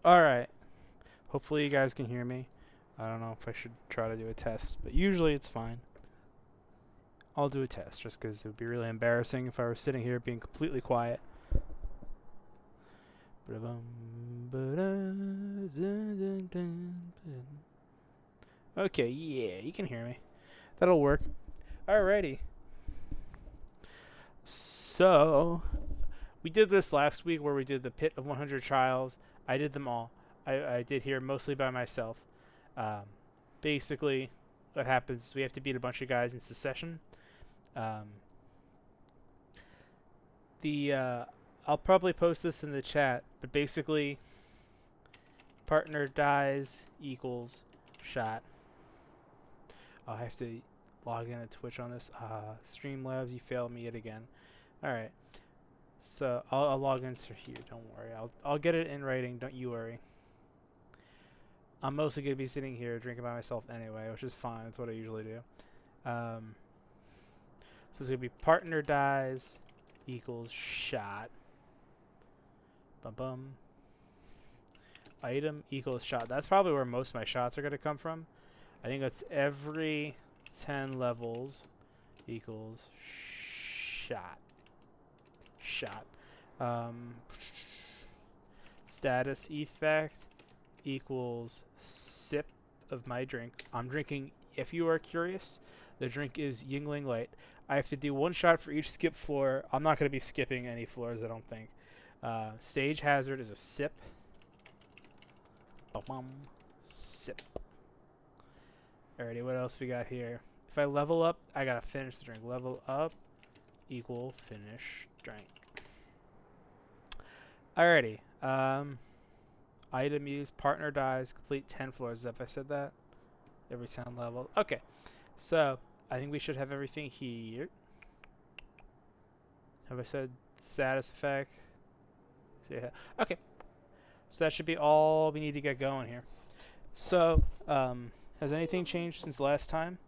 Alright. Hopefully you guys can hear me. I don't know if I should try to do a test, but usually it's fine. I'll do a test just because it would be really embarrassing if I were sitting here being completely quiet. Okay, yeah, you can hear me. That'll work. Alrighty. So, we did this last week where we did the Pit of 100 Trials. I did them all. I did here mostly by myself. Um, Basically, what happens is we have to beat a bunch of guys in succession. Um, I'll probably post this in the chat, but basically, partner dies equals shot. I'll have to log in at Twitch on this. Streamlabs, you failed me yet again. All right, so I'll log in here. Don't worry, I'll get it in writing. Don't you worry. I'm mostly gonna be sitting here drinking by myself anyway, which is fine. That's what I usually do. So it's gonna be partner dies equals shot. Bum bum. Item equals shot. That's probably where most of my shots are gonna come from. I think that's every 10 levels equals shot. Shot. Status effect equals sip of my drink. I'm drinking, if you are curious, the drink is Yingling Light. I have to do one shot for each skip floor. I'm not going to be skipping any floors, I don't think. Stage hazard is a sip. Ba-bum. Sip. Alrighty, what else we got here? If I level up, I gotta finish the drink. Level up equal finish drink. Alrighty. Item used, partner dies, complete 10 floors. If I said that? Every 10 level. Okay. So, I think we should have everything here. Have I said status effect? Yeah. Okay. So that should be all we need to get going here. So, has anything changed since last time?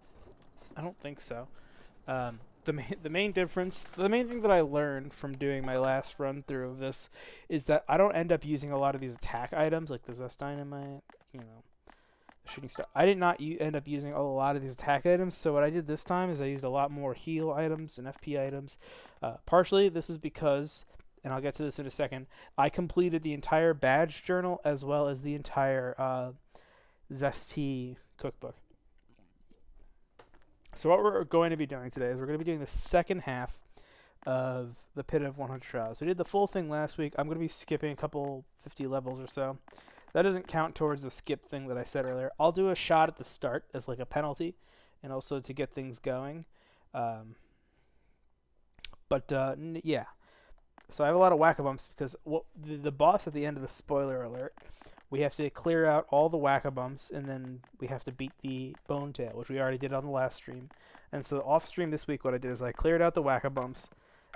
I don't think so. The main difference, the main thing that I learned from doing my last run through of this is that I don't end up using a lot of these attack items like the Zest Dynamite, the shooting star. I did not end up using a lot of these attack items, so what I did this time is I used a lot more heal items and FP items. Partially, this is because, and I'll get to this in a second, I completed the entire badge journal as well as the entire Zesty cookbook. So what we're going to be doing today is we're going to be doing the second half of the Pit of 100 Trials. We did the full thing last week. I'm going to be skipping a couple 50 levels or so. That doesn't count towards the skip thing that I said earlier. I'll do a shot at the start as like a penalty and also to get things going. Yeah. So I have a lot of whack-a-bumps because the boss at the end of the spoiler alert, we have to clear out all the whack-a-bumps, and then we have to beat the Bone Tail, which we already did on the last stream. And so off-stream this week, what I did is I cleared out the whack-a-bumps,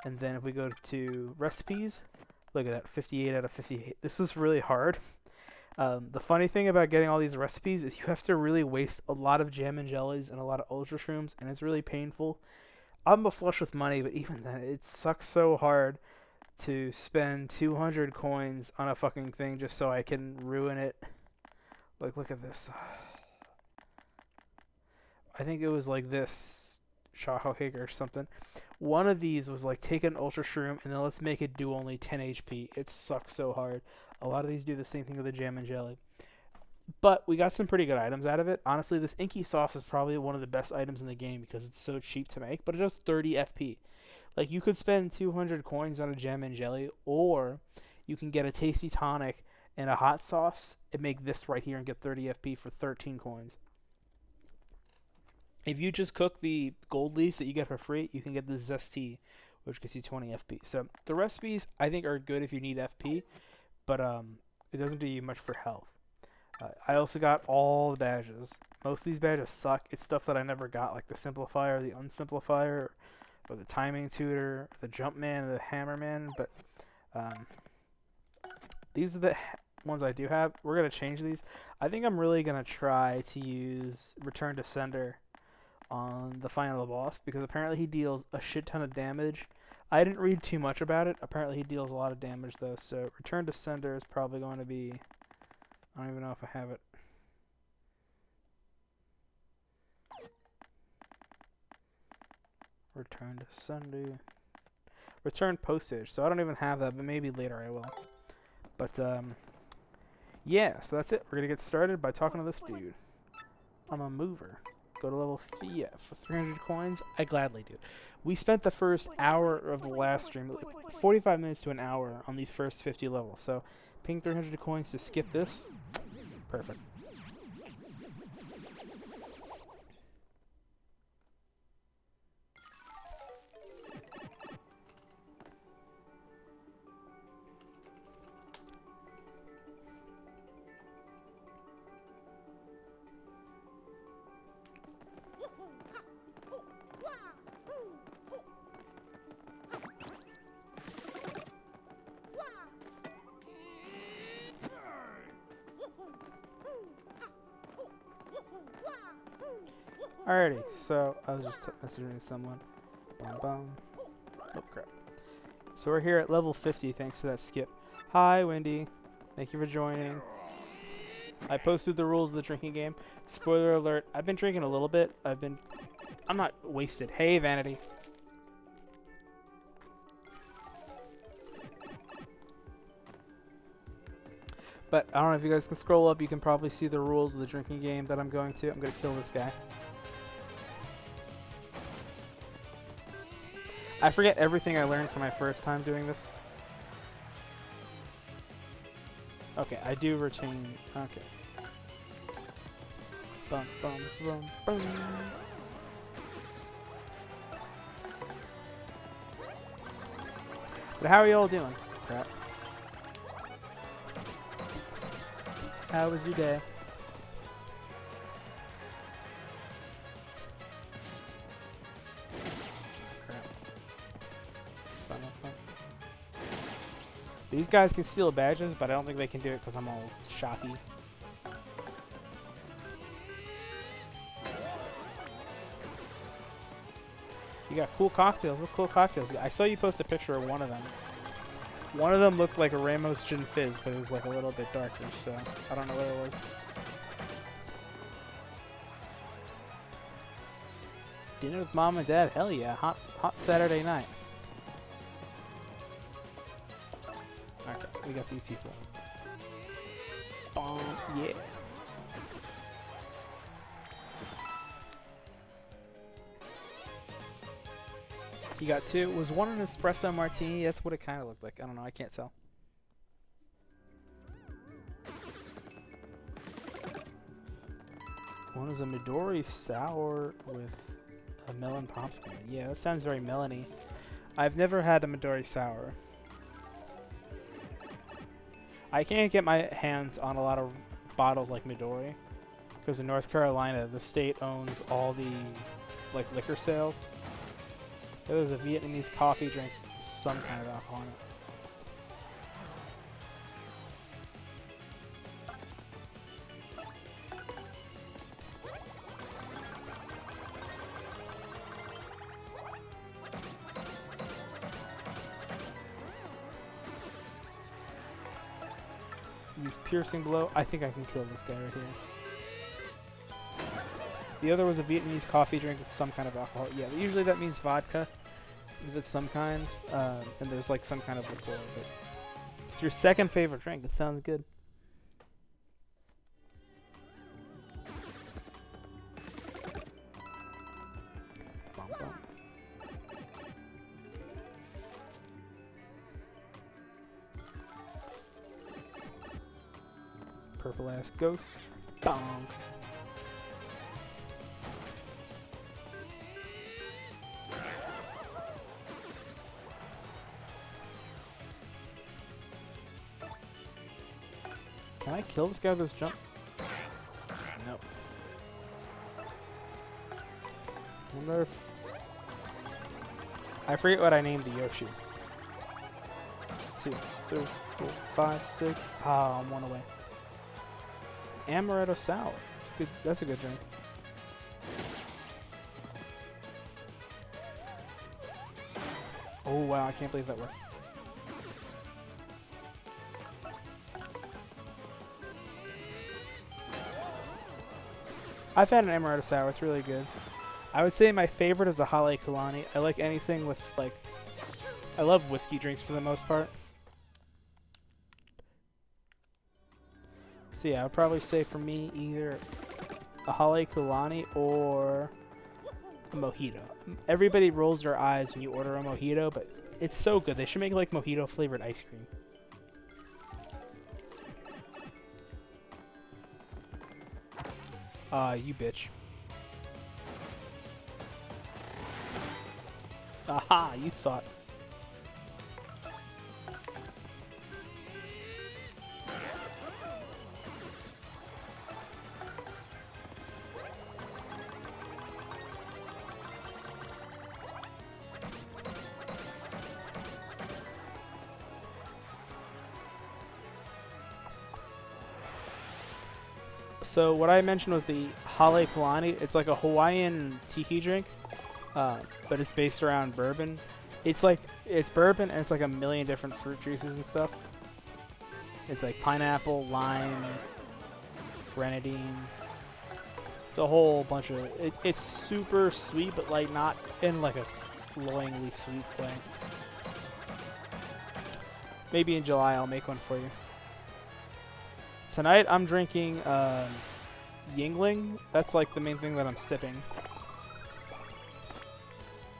and then if we go to recipes, look at that, 58 out of 58. This is really hard. The funny thing about getting all these recipes is you have to really waste a lot of jam and jellies and a lot of ultra shrooms, and it's really painful. I'm a flush with money, but even then, it sucks so hard to spend 200 coins on a fucking thing just so I can ruin it. Like, look at this. I think it was like this Shaho Cake or something. One of these was like, take an Ultra Shroom and then let's make it do only 10 HP. It sucks so hard. A lot of these do the same thing with the Jam and Jelly. But we got some pretty good items out of it. Honestly, this Inky Sauce is probably one of the best items in the game because it's so cheap to make, but it does 30 FP. Like, you could spend 200 coins on a Gem and Jelly, or you can get a Tasty Tonic and a Hot Sauce and make this right here and get 30 FP for 13 coins. If you just cook the gold leaves that you get for free, you can get the Zesty, which gets you 20 FP. So, the recipes, I think, are good if you need FP, but it doesn't do you much for health. I also got all the badges. Most of these badges suck. It's stuff that I never got, like the Simplifier, the Unsimplifier, or the Timing Tutor, the Jumpman, the Hammerman, but these are the ones I do have. We're going to change these. I think I'm really going to try to use Return to Sender on the final boss, because apparently he deals a shit ton of damage. I didn't read too much about it. Apparently he deals a lot of damage, though, so Return to Sender is probably going to be I don't even know if I have it. Return to Sunday. Return postage. So I don't even have that, but maybe later I will. But, yeah, so that's it. We're going to get started by talking to this dude. I'm a mover. Go to level 50. Yeah, for 300 coins, I gladly do. We spent the first hour of the last stream, 45 minutes to an hour on these first 50 levels. So, paying 300 coins to skip this, perfect. Alrighty, so I was just messaging someone. Bum bum. Oh crap. So we're here at level 50 thanks to that skip. Hi Wendy. Thank you for joining. I posted the rules of the drinking game. Spoiler alert, I've been drinking a little bit. I'm not wasted. Hey Vanity. But I don't know if you guys can scroll up, you can probably see the rules of the drinking game that I'm going to. I'm going to kill this guy. I forget everything I learned from my first time doing this. Okay, I do retain. Okay. Bum, bum, bum, bum. But how are you all doing? Crap. How was your day? These guys can steal badges, but I don't think they can do it because I'm all shocky. You got cool cocktails. What cool cocktails? I saw you post a picture of one of them. One of them looked like a Ramos Gin Fizz, but it was like a little bit darker, so I don't know what it was. Dinner with mom and dad? Hell yeah. Hot Saturday night. Okay, we got these people. Bomb, yeah. You got two. Was one an espresso martini? That's what it kind of looked like. I don't know. I can't tell. One is a Midori sour with a melon popsicle. Yeah, that sounds very melony. I've never had a Midori sour. I can't get my hands on a lot of bottles like Midori because in North Carolina, the state owns all the liquor sales. There's a Vietnamese coffee drink, some kind of alcohol in it. Use piercing blow. I think I can kill this guy right here. The other was a Vietnamese coffee drink with some kind of alcohol. Yeah, usually that means vodka, if it's some kind, and there's like some kind of liqueur. But it's your second favorite drink. It sounds good. Bum, bum. Purple ass ghost. Bong. Can I kill this guy with this jump? Nope. Wonder if... I forget what I named the Yoshi. 2, 3, 4, 5, 6. Ah, I'm one away. Amaretto sour. That's good. That's a good drink. Oh wow! I can't believe that worked. I've had an amaretto sour. It's really good. I would say my favorite is the Hale Kulani. I like anything with, like... I love whiskey drinks for the most part. So yeah, I would probably say for me either a Hale Kulani or a mojito. Everybody rolls their eyes when you order a mojito, but it's so good. They should make like mojito flavored ice cream. You bitch. Aha, you thought. So what I mentioned was the Hale Kulani. It's like a Hawaiian tiki drink, but it's based around bourbon. It's bourbon and it's like a million different fruit juices and stuff. It's like pineapple, lime, grenadine. It's a whole bunch of it's super sweet, but like not in like a cloyingly sweet way. Maybe in July I'll make one for you. Tonight I'm drinking Yingling. That's like the main thing that I'm sipping.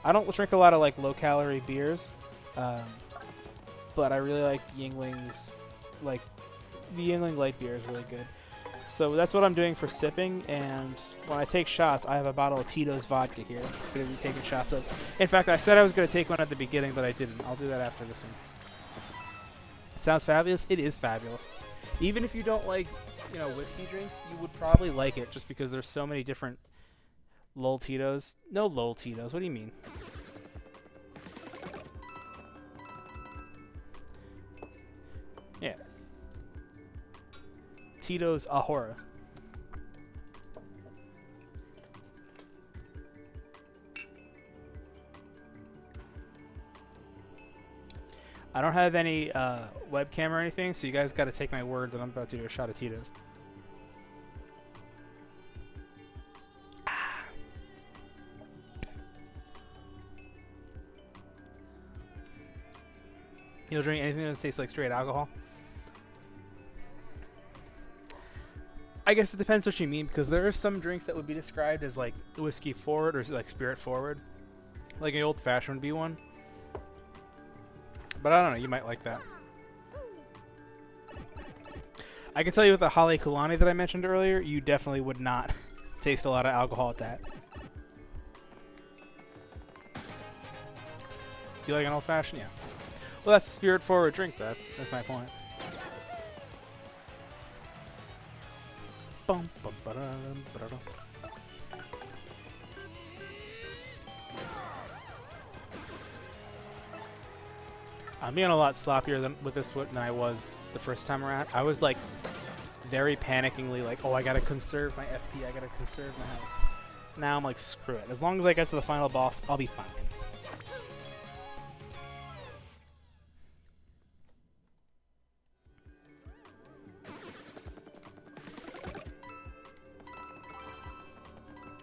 I don't drink a lot of like low-calorie beers, but I really like Yingling's. Like the Yingling light beer is really good. So that's what I'm doing for sipping. And when I take shots, I have a bottle of Tito's vodka here. I'm gonna be taking shots of. In fact, I said I was gonna take one at the beginning, but I didn't. I'll do that after this one. It sounds fabulous. It is fabulous. Even if you don't like, you know, whiskey drinks, you would probably like it just because there's so many different Lol Tito's. No Lol Tito's. What do you mean? Yeah. Tito's Ahora. I don't have any webcam or anything, so you guys got to take my word that I'm about to do a shot of Tito's. Ah. You'll drink anything that tastes like straight alcohol? I guess it depends what you mean, because there are some drinks that would be described as like whiskey forward or like spirit forward. Like an old fashioned would be one. But I don't know, you might like that. I can tell you with the Hale Kulani that I mentioned earlier, you definitely would not taste a lot of alcohol with that. You like an old fashioned? Yeah. Well, that's a spirit forward drink. That's my point. Bum, bum, ba-dum, ba-da-dum. I'm being a lot sloppier with this than I was the first time around. I was like very panickingly like, oh, I gotta conserve my FP, I gotta conserve my health. Now I'm like, screw it. As long as I get to the final boss, I'll be fine.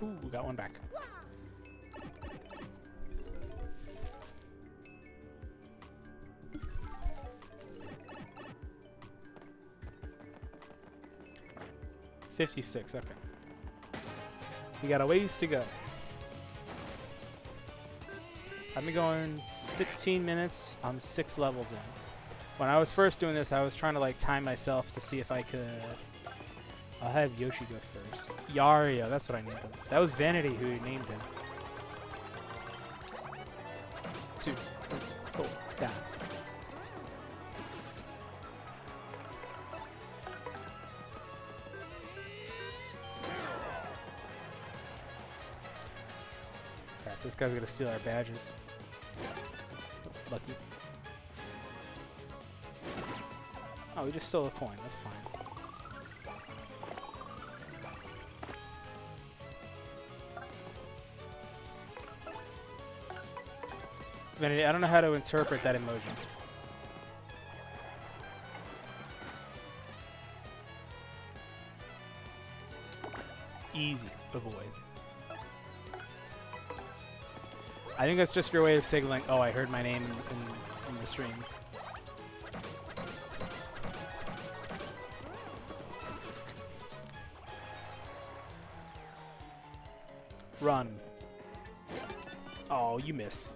Ooh, we got one back. $56, okay. We got a ways to go. I've been going 16 minutes. I'm 6 levels in. When I was first doing this, I was trying to like time myself to see if I could. I'll have Yoshi go first. Yario, that's what I named him. That was Vanity who named him. 2, 3, 4, down. This guy's gonna steal our badges. Lucky. Oh, we just stole a coin. That's fine. Vanity, I don't know how to interpret that emoji. Easy. avoid. I think that's just your way of signaling, oh, I heard my name in the stream. Run. Oh, you miss.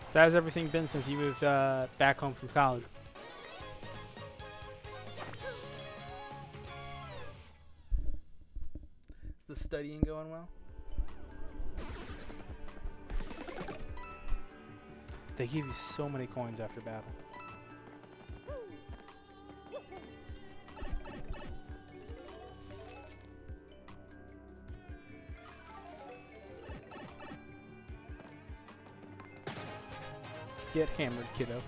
So how's everything been since you moved back home from college? Is the studying going well? They give you so many coins after battle. Get hammered, kiddo.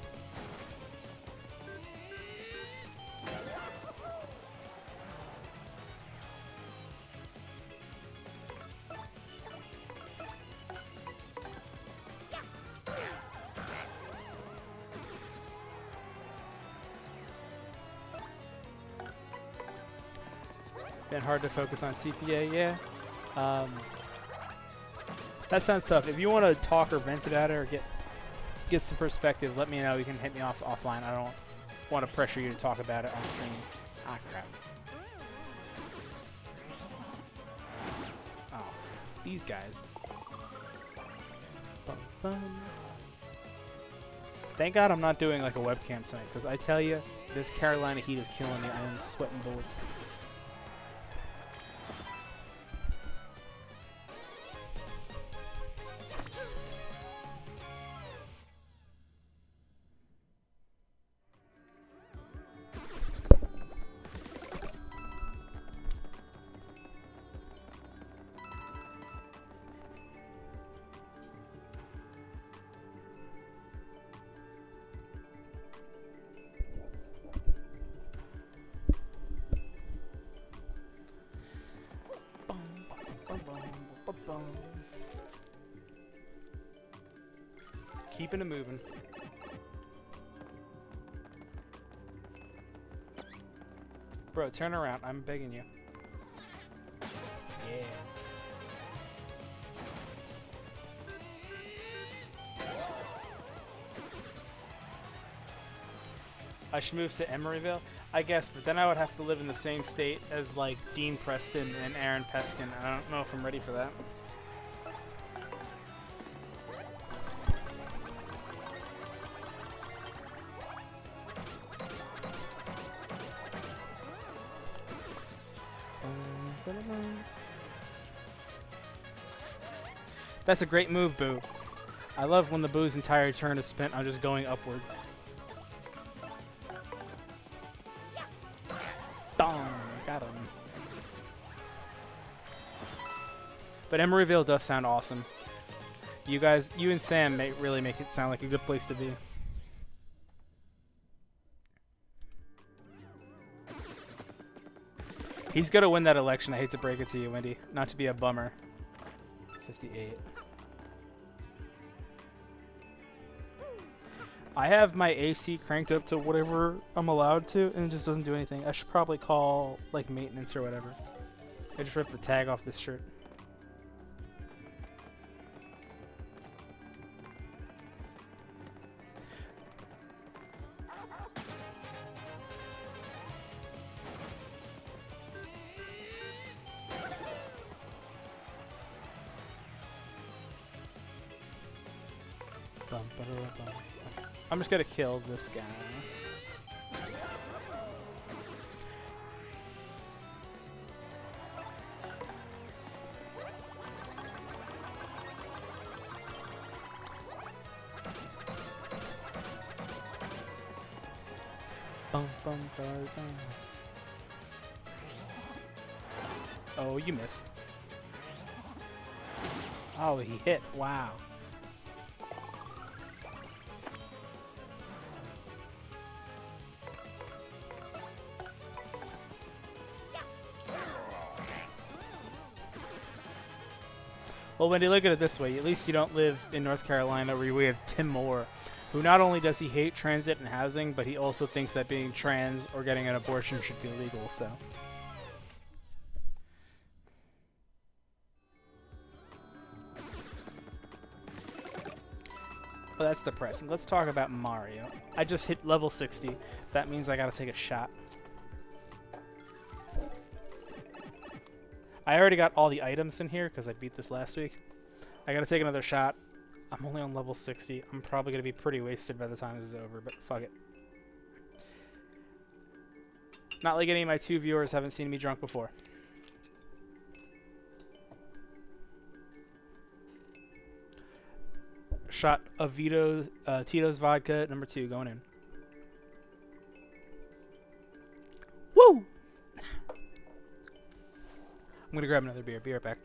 Been hard to focus on CPA, yeah. That sounds tough. If you want to talk or vent about it or get some perspective, let me know. You can hit me off offline. I don't want to pressure you to talk about it on stream. Ah, crap. Oh, these guys. Bum, bum. Thank God I'm not doing like a webcam tonight, because I tell you, this Carolina heat is killing me. I am sweating bullets. Keeping it moving. Bro, turn around. I'm begging you. Yeah. I should move to Emeryville, I guess, but then I would have to live in the same state as like Dean Preston and Aaron Peskin. I don't know if I'm ready for that. That's a great move, Boo. I love when the Boo's entire turn is spent on just going upward. Dong! Got him. But Emeryville does sound awesome. You guys, you and Sam really make it sound like a good place to be. He's gonna win that election. I hate to break it to you, Wendy. Not to be a bummer. 58. I have my AC cranked up to whatever I'm allowed to, and it just doesn't do anything. I should probably call, like, maintenance or whatever. I just ripped the tag off this shirt. I'm just gonna kill this guy. Oh, you missed. Oh, he hit. Wow. Well, Wendy, look at it this way. At least you don't live in North Carolina where we have Tim Moore, who not only does he hate transit and housing, but he also thinks that being trans or getting an abortion should be legal, so. Well, that's depressing. Let's talk about Mario. I just hit level 60. That means I gotta take a shot. I already got all the items in here because I beat this last week. I gotta take another shot. I'm only on level 60. I'm probably gonna be pretty wasted by the time this is over, but fuck it. Not like any of my 2 viewers haven't seen me drunk before. Shot of Tito's vodka, number 2, going in. Woo! I'm gonna grab another beer. Be right back.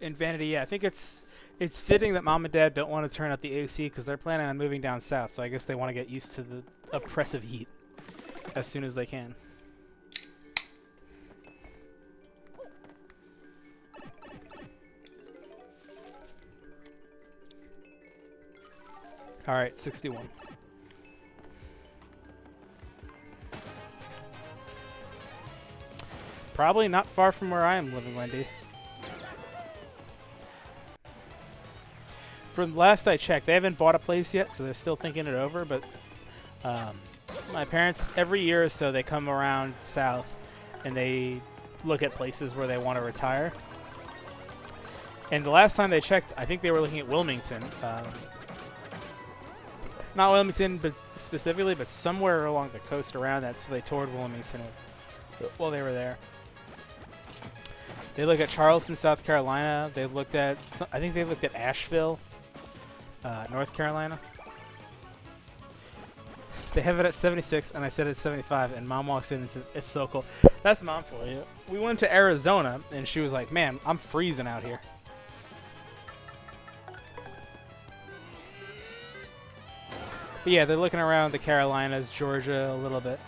In Vanity, yeah, I think it's fitting that Mom and Dad don't want to turn up the AC because they're planning on moving down south, so I guess they want to get used to the oppressive heat as soon as they can. Alright, 61. Probably not far from where I am living, Wendy. From last I checked, they haven't bought a place yet, so they're still thinking it over, but my parents, every year or so, they come around south and they look at places where they want to retire. And the last time they checked, I think they were looking at Wilmington. Not Wilmington but specifically, but somewhere along the coast around that, so they toured Wilmington while they were there. They looked at Charleston, South Carolina. They looked at, I think they looked at Asheville, North Carolina. They have it at 76, and I said it's 75, and Mom walks in and says, "It's so cool." That's Mom for you. We went to Arizona, and she was like, "Man, I'm freezing out here." But yeah, they're looking around the Carolinas, Georgia a little bit.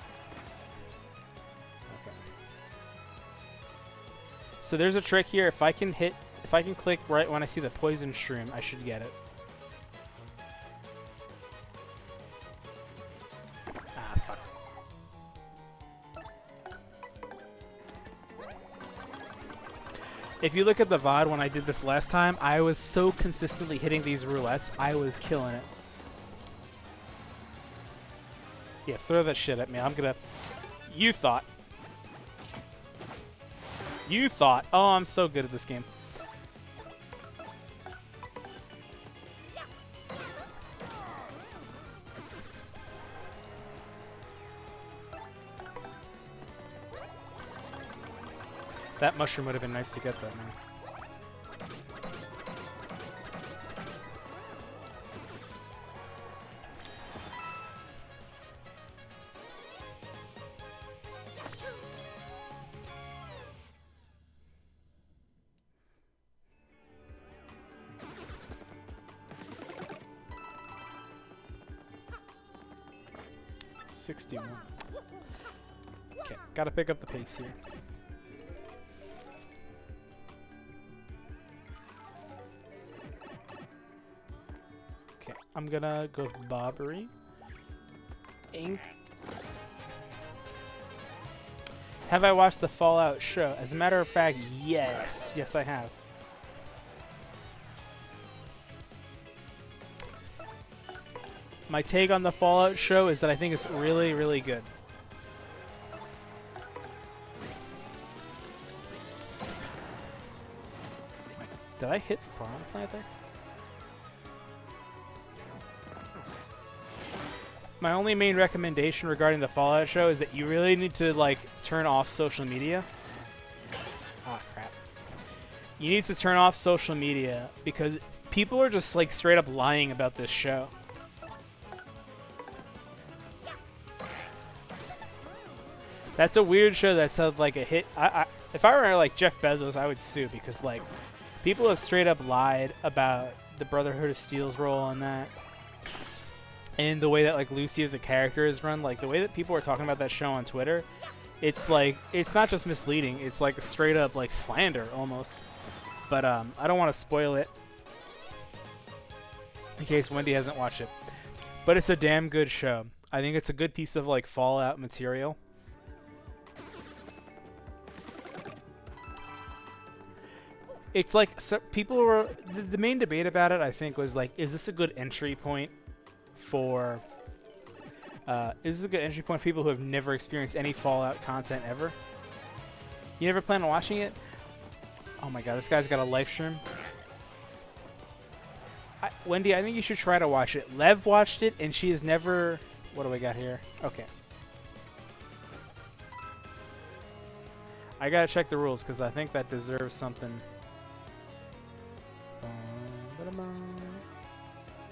Okay. So there's a trick here. If I can click right when I see the poison shroom, I should get it. Ah, fuck. If you look at the VOD when I did this last time, I was so consistently hitting these roulettes, I was killing it. Yeah, throw that shit at me. I'm gonna... You thought. You thought. Oh, I'm so good at this game. That mushroom would have been nice to get that, man. Okay, gotta pick up the pace here. Okay, I'm gonna go with Bobbery. Ink. Have I watched the Fallout show? As a matter of fact, yes. Yes, I have. My take on the Fallout show is that I think it's really, really good. Did I hit the piranha plant there? my only main recommendation regarding the Fallout show is that you really need to like turn off social media. Ah, crap. You need to turn off social media because people are just like straight up lying about this show. That's a weird show that sounds like a hit. If I were like Jeff Bezos, I would sue because like people have straight up lied about the Brotherhood of Steel's role on that. And the way that like Lucy as a character is run, like the way that people are talking about that show on Twitter, it's like it's not just misleading, it's like straight up like slander almost. But I don't want to spoil it in case Wendy hasn't watched it. But it's a damn good show. I think it's a good piece of like Fallout material. It's like so people were the main debate about it. I think was like, is this a good entry point for? Is this a good entry point for people who have never experienced any Fallout content ever? You never plan on watching it? Oh my god, this guy's got a live stream. Wendy, I think you should try to watch it. Lev watched it, and she has never. What do we got here? Okay. I gotta check the rules because I think that deserves something.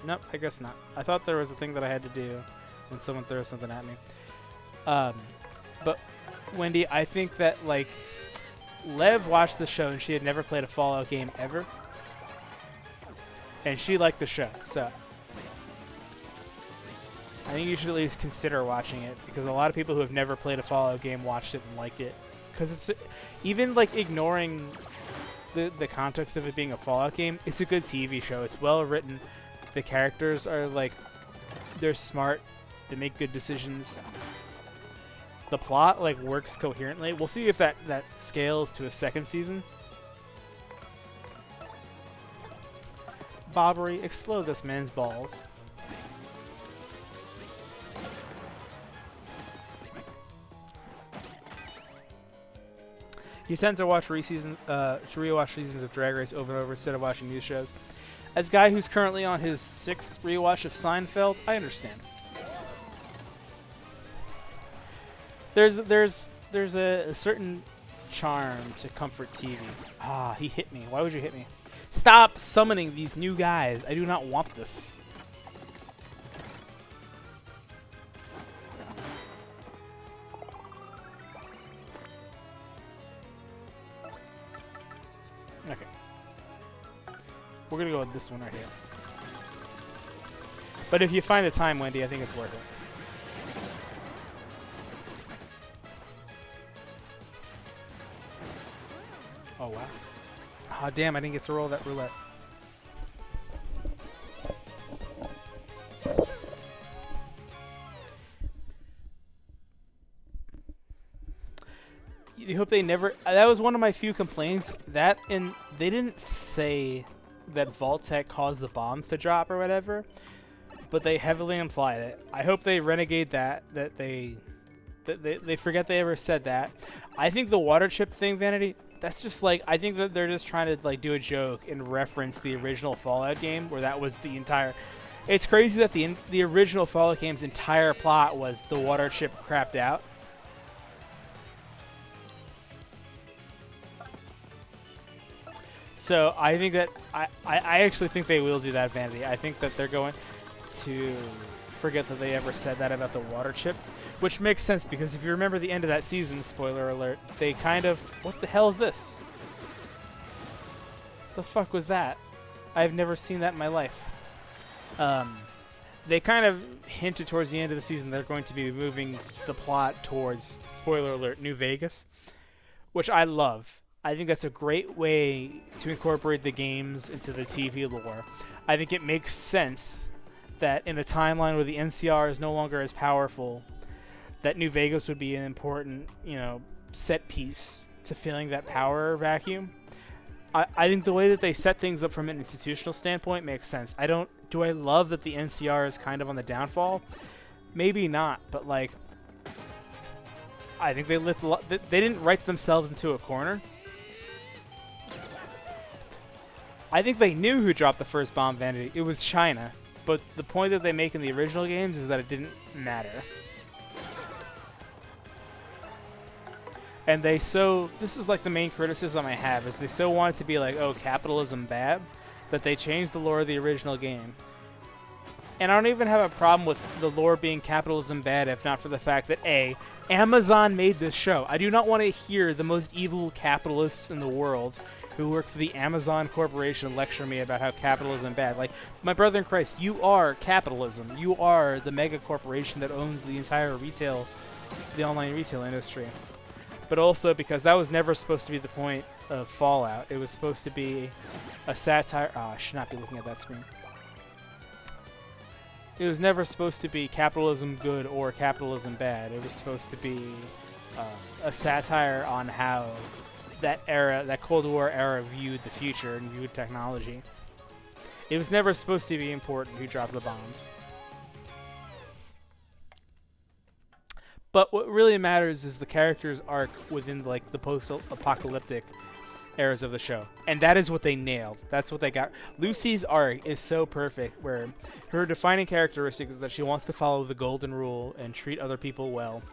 Nope, I guess not. I thought there was a thing that I had to do when someone throws something at me. But Wendy, I think that like Lev watched the show and she had never played a Fallout game ever, and she liked the show. So I think you should at least consider watching it because a lot of people who have never played a Fallout game watched it and liked it because it's even like ignoring the context of it being a Fallout game. It's a good TV show. It's well written. The characters are like, they're smart. They make good decisions. The plot like works coherently. We'll see if that scales to a second season. Bobbery, explode this man's balls. You tend to watch rewatch seasons of Drag Race over and over instead of watching news shows. As a guy who's currently on his 6th rewatch of Seinfeld, I understand. There's a certain charm to comfort TV. Ah, he hit me. Why would you hit me? Stop summoning these new guys. I do not want this. Okay. We're going to go with this one right here. But if you find the time, Wendy, I think it's worth it. Oh, wow. Oh, damn, I didn't get to roll that roulette. You hope they never... that was one of my few complaints. That, and they didn't say that Vault-Tec caused the bombs to drop or whatever, but they heavily implied it. I hope they renegade that they forget they ever said that. I think the water chip thing, Vanity, that's just like, I think that they're just trying to like do a joke and reference the original Fallout game where that was the entire... It's crazy that the original Fallout game's entire plot was the water chip crapped out. So I think that I actually think they will do that, Vanity. I think that they're going to forget that they ever said that about the water chip, which makes sense because if you remember the end of that season, spoiler alert, they kind of... What the hell is this? The fuck was that? I've never seen that in my life. They kind of hinted towards the end of the season they're going to be moving the plot towards, spoiler alert, New Vegas, which I love. I think that's a great way to incorporate the games into the TV lore. I think it makes sense that in a timeline where the NCR is no longer as powerful, that New Vegas would be an important, set piece to filling that power vacuum. I think the way that they set things up from an institutional standpoint makes sense. Do I love that the NCR is kind of on the downfall? Maybe not, but like, I think they didn't write themselves into a corner. I think they knew who dropped the first bomb, Vanity. It was China. But the point that they make in the original games is that it didn't matter. And this is like the main criticism I have, is they so want it to be like, oh, capitalism bad, that they changed the lore of the original game. And I don't even have a problem with the lore being capitalism bad, if not for the fact that, A, Amazon made this show. I do not want to hear the most evil capitalists in the world who work for the Amazon Corporation lecture me about how capitalism is bad. Like, my brother in Christ, you are capitalism. You are the mega corporation that owns the entire the online retail industry. But also because that was never supposed to be the point of Fallout. It was supposed to be a satire. Oh, I should not be looking at that screen. It was never supposed to be capitalism good or capitalism bad. It was supposed to be a satire on how that Cold War era viewed the future and viewed technology. It was never supposed to be important who dropped the bombs. But what really matters is the character's arc within like the post-apocalyptic eras of the show. And that is what they nailed. That's what they got. Lucy's arc is so perfect, where her defining characteristic is that she wants to follow the golden rule and treat other people well.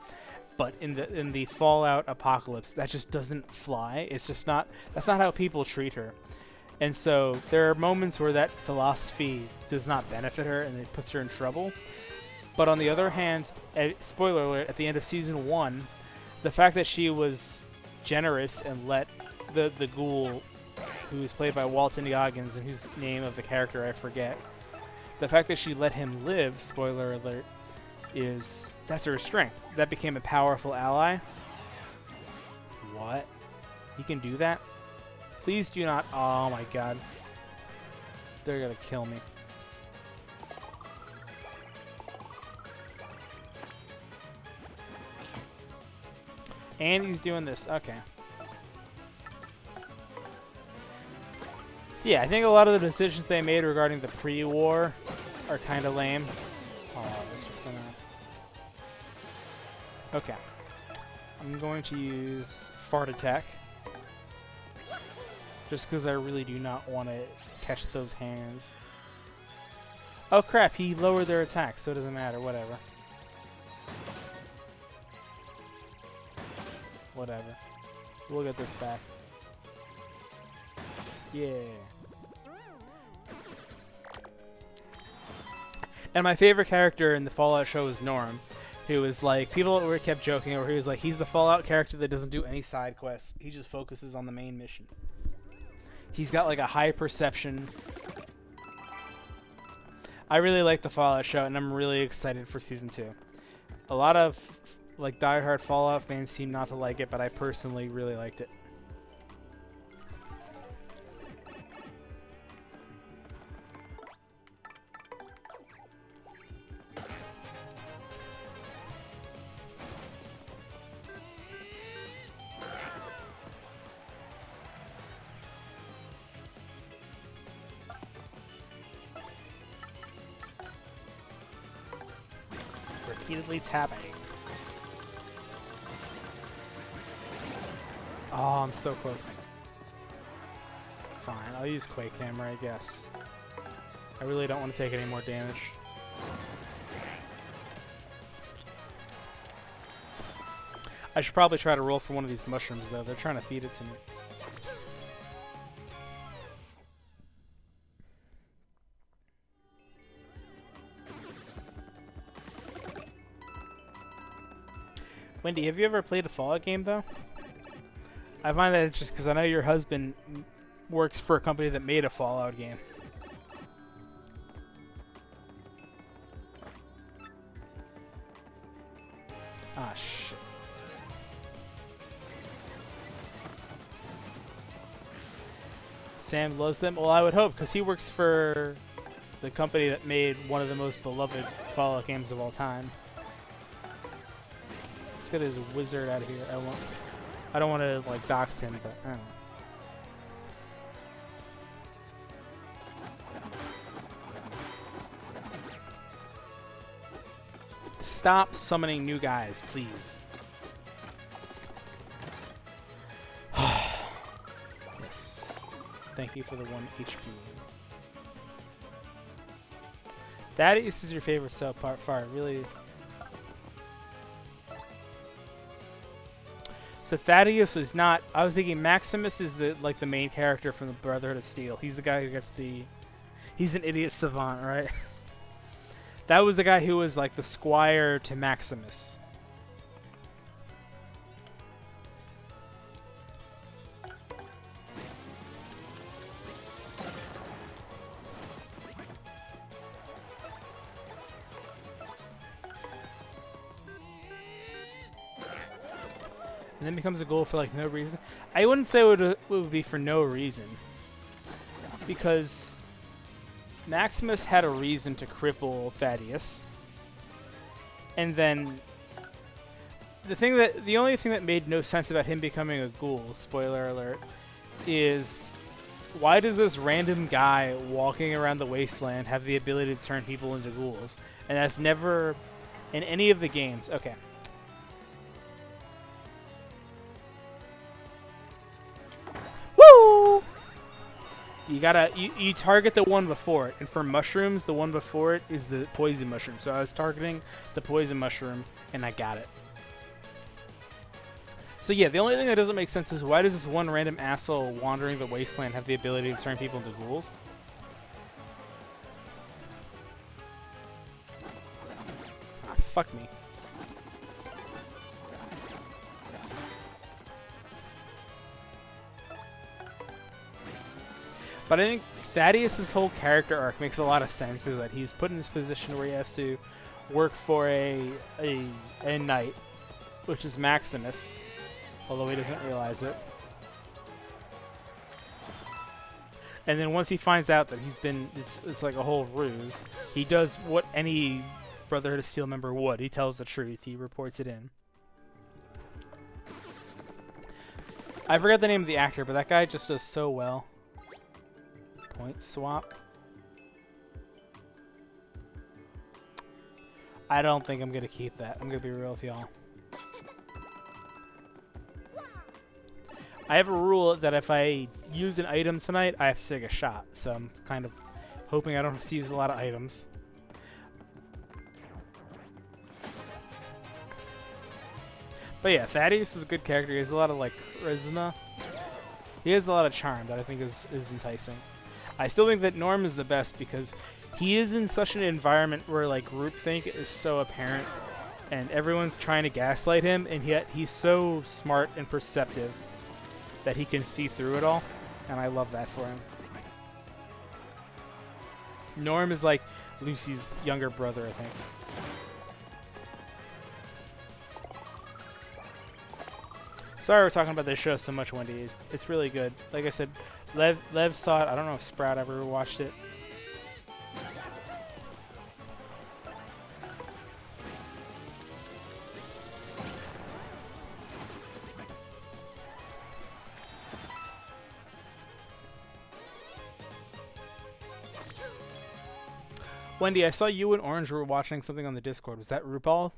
But in the Fallout apocalypse, that just doesn't fly. It's just not, that's not how people treat her. And so there are moments where that philosophy does not benefit her and it puts her in trouble. But on the other hand, spoiler alert, at the end of Season 1, the fact that she was generous and let the ghoul, who is played by Walton Goggins, and whose name of the character I forget, the fact that she let him live, spoiler alert, that's her strength. That became a powerful ally. What? You can do that? Please do not. Oh my god. They're gonna kill me. And he's doing this. Okay. So yeah, I think a lot of the decisions they made regarding the pre-war are kind of lame. Oh, it's just gonna... Okay. I'm going to use Fart Attack. Just because I really do not want to catch those hands. Oh crap, he lowered their attack, so it doesn't matter. Whatever. Whatever. We'll get this back. Yeah. And my favorite character in the Fallout show is Norm, who is like, people were kept joking over, he was like, he's the Fallout character that doesn't do any side quests. He just focuses on the main mission. He's got like a high perception. I really like the Fallout show, and I'm really excited for Season 2. A lot of like diehard Fallout fans seem not to like it, but I personally really liked it. Repeatedly tapping. Oh, I'm so close. Fine, I'll use Quake Hammer, I guess. I really don't want to take any more damage. I should probably try to roll for one of these mushrooms, though. They're trying to feed it to me. Wendy, have you ever played a Fallout game, though? I find that interesting because I know your husband works for a company that made a Fallout game. Ah, shit. Sam loves them? Well, I would hope, because he works for the company that made one of the most beloved Fallout games of all time. Let's get his wizard out of here. I don't want to like dox him, but I don't know. Stop summoning new guys, please. Yes. Thank you for the 1 HP. Thaddeus is your favorite so far, really. So Thaddeus is not. I was thinking Maximus is the main character from the Brotherhood of Steel. He's the guy who gets the. He's an idiot savant, right? That was the guy who was like the squire to Maximus. And then becomes a goal for like no reason. I wouldn't say it would be for no reason, because Maximus had a reason to cripple Thaddeus, and then the only thing that made no sense about him becoming a ghoul, spoiler alert, is why does this random guy walking around the wasteland have the ability to turn people into ghouls? And that's never in any of the games. Okay. Woo! You target the one before it, and for mushrooms, the one before it is the poison mushroom. So I was targeting the poison mushroom, and I got it. So yeah, the only thing that doesn't make sense is why does this one random asshole wandering the wasteland have the ability to turn people into ghouls? Ah, fuck me. But I think Thaddeus' whole character arc makes a lot of sense, is that he's put in this position where he has to work for a knight, which is Maximus, although he doesn't realize it. And then once he finds out that it's like a whole ruse, he does what any Brotherhood of Steel member would. He tells the truth. He reports it in. I forgot the name of the actor, but that guy just does so well. Point swap. I don't think I'm gonna keep that. I'm gonna be real with y'all. I have a rule that if I use an item tonight, I have to take a shot. So I'm kind of hoping I don't have to use a lot of items. But yeah, Thaddeus is a good character. He has a lot of like charisma. He has a lot of charm that I think is enticing. I still think that Norm is the best because he is in such an environment where like groupthink is so apparent and everyone's trying to gaslight him, and yet he's so smart and perceptive that he can see through it all, and I love that for him. Norm is like Lucy's younger brother, I think. Sorry we're talking about this show so much, Wendy. It's really good. Like I said, Lev saw it. I don't know if Sprout ever watched it. Wendy, I saw you and Orange were watching something on the Discord. Was that RuPaul?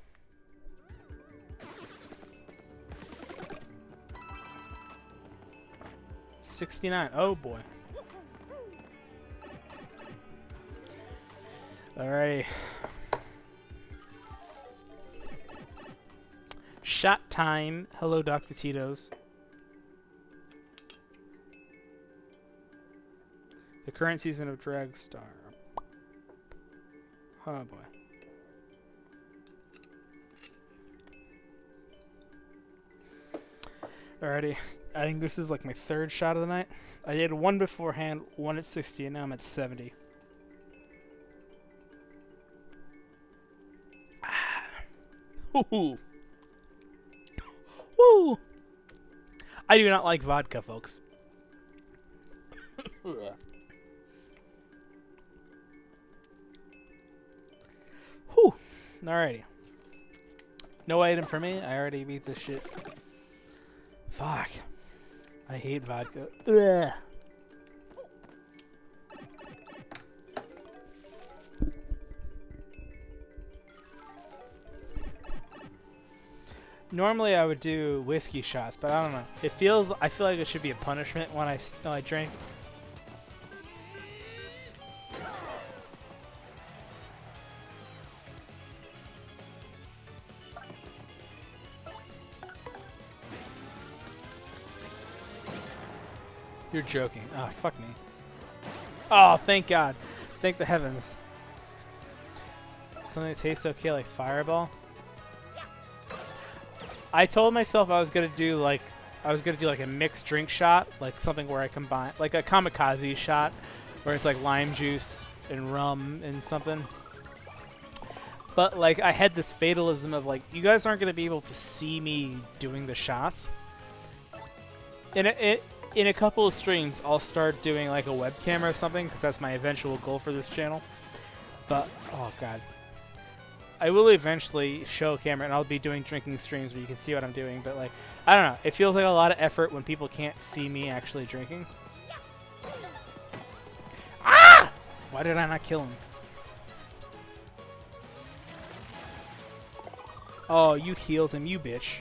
$69. Oh boy. Alrighty. Shot time. Hello, Dr. Tito's. The current season of Dragstar. Oh boy. Alrighty. I think this is like my third shot of the night. I did one beforehand, one at 60, and now I'm at 70. Ooh. Woo! I do not like vodka, folks. Whew. Alrighty. No item for me. I already beat this shit. Fuck. I hate vodka. Ugh. Normally I would do whiskey shots, but I don't know. I feel like it should be a punishment when I drink. You're joking. Oh, fuck me. Oh, thank God. Thank the heavens. Something that tastes okay like Fireball. I told myself I was gonna do like a mixed drink shot, like something where I combine like a kamikaze shot, where it's like lime juice and rum and something. But like I had this fatalism of like, you guys aren't gonna be able to see me doing the shots. In a couple of streams, I'll start doing like a webcam or something, because that's my eventual goal for this channel. But oh God, I will eventually show a camera, and I'll be doing drinking streams where you can see what I'm doing. But like, I don't know, it feels like a lot of effort when people can't see me actually drinking. Ah! Why did I not kill him? Oh, you healed him, you bitch.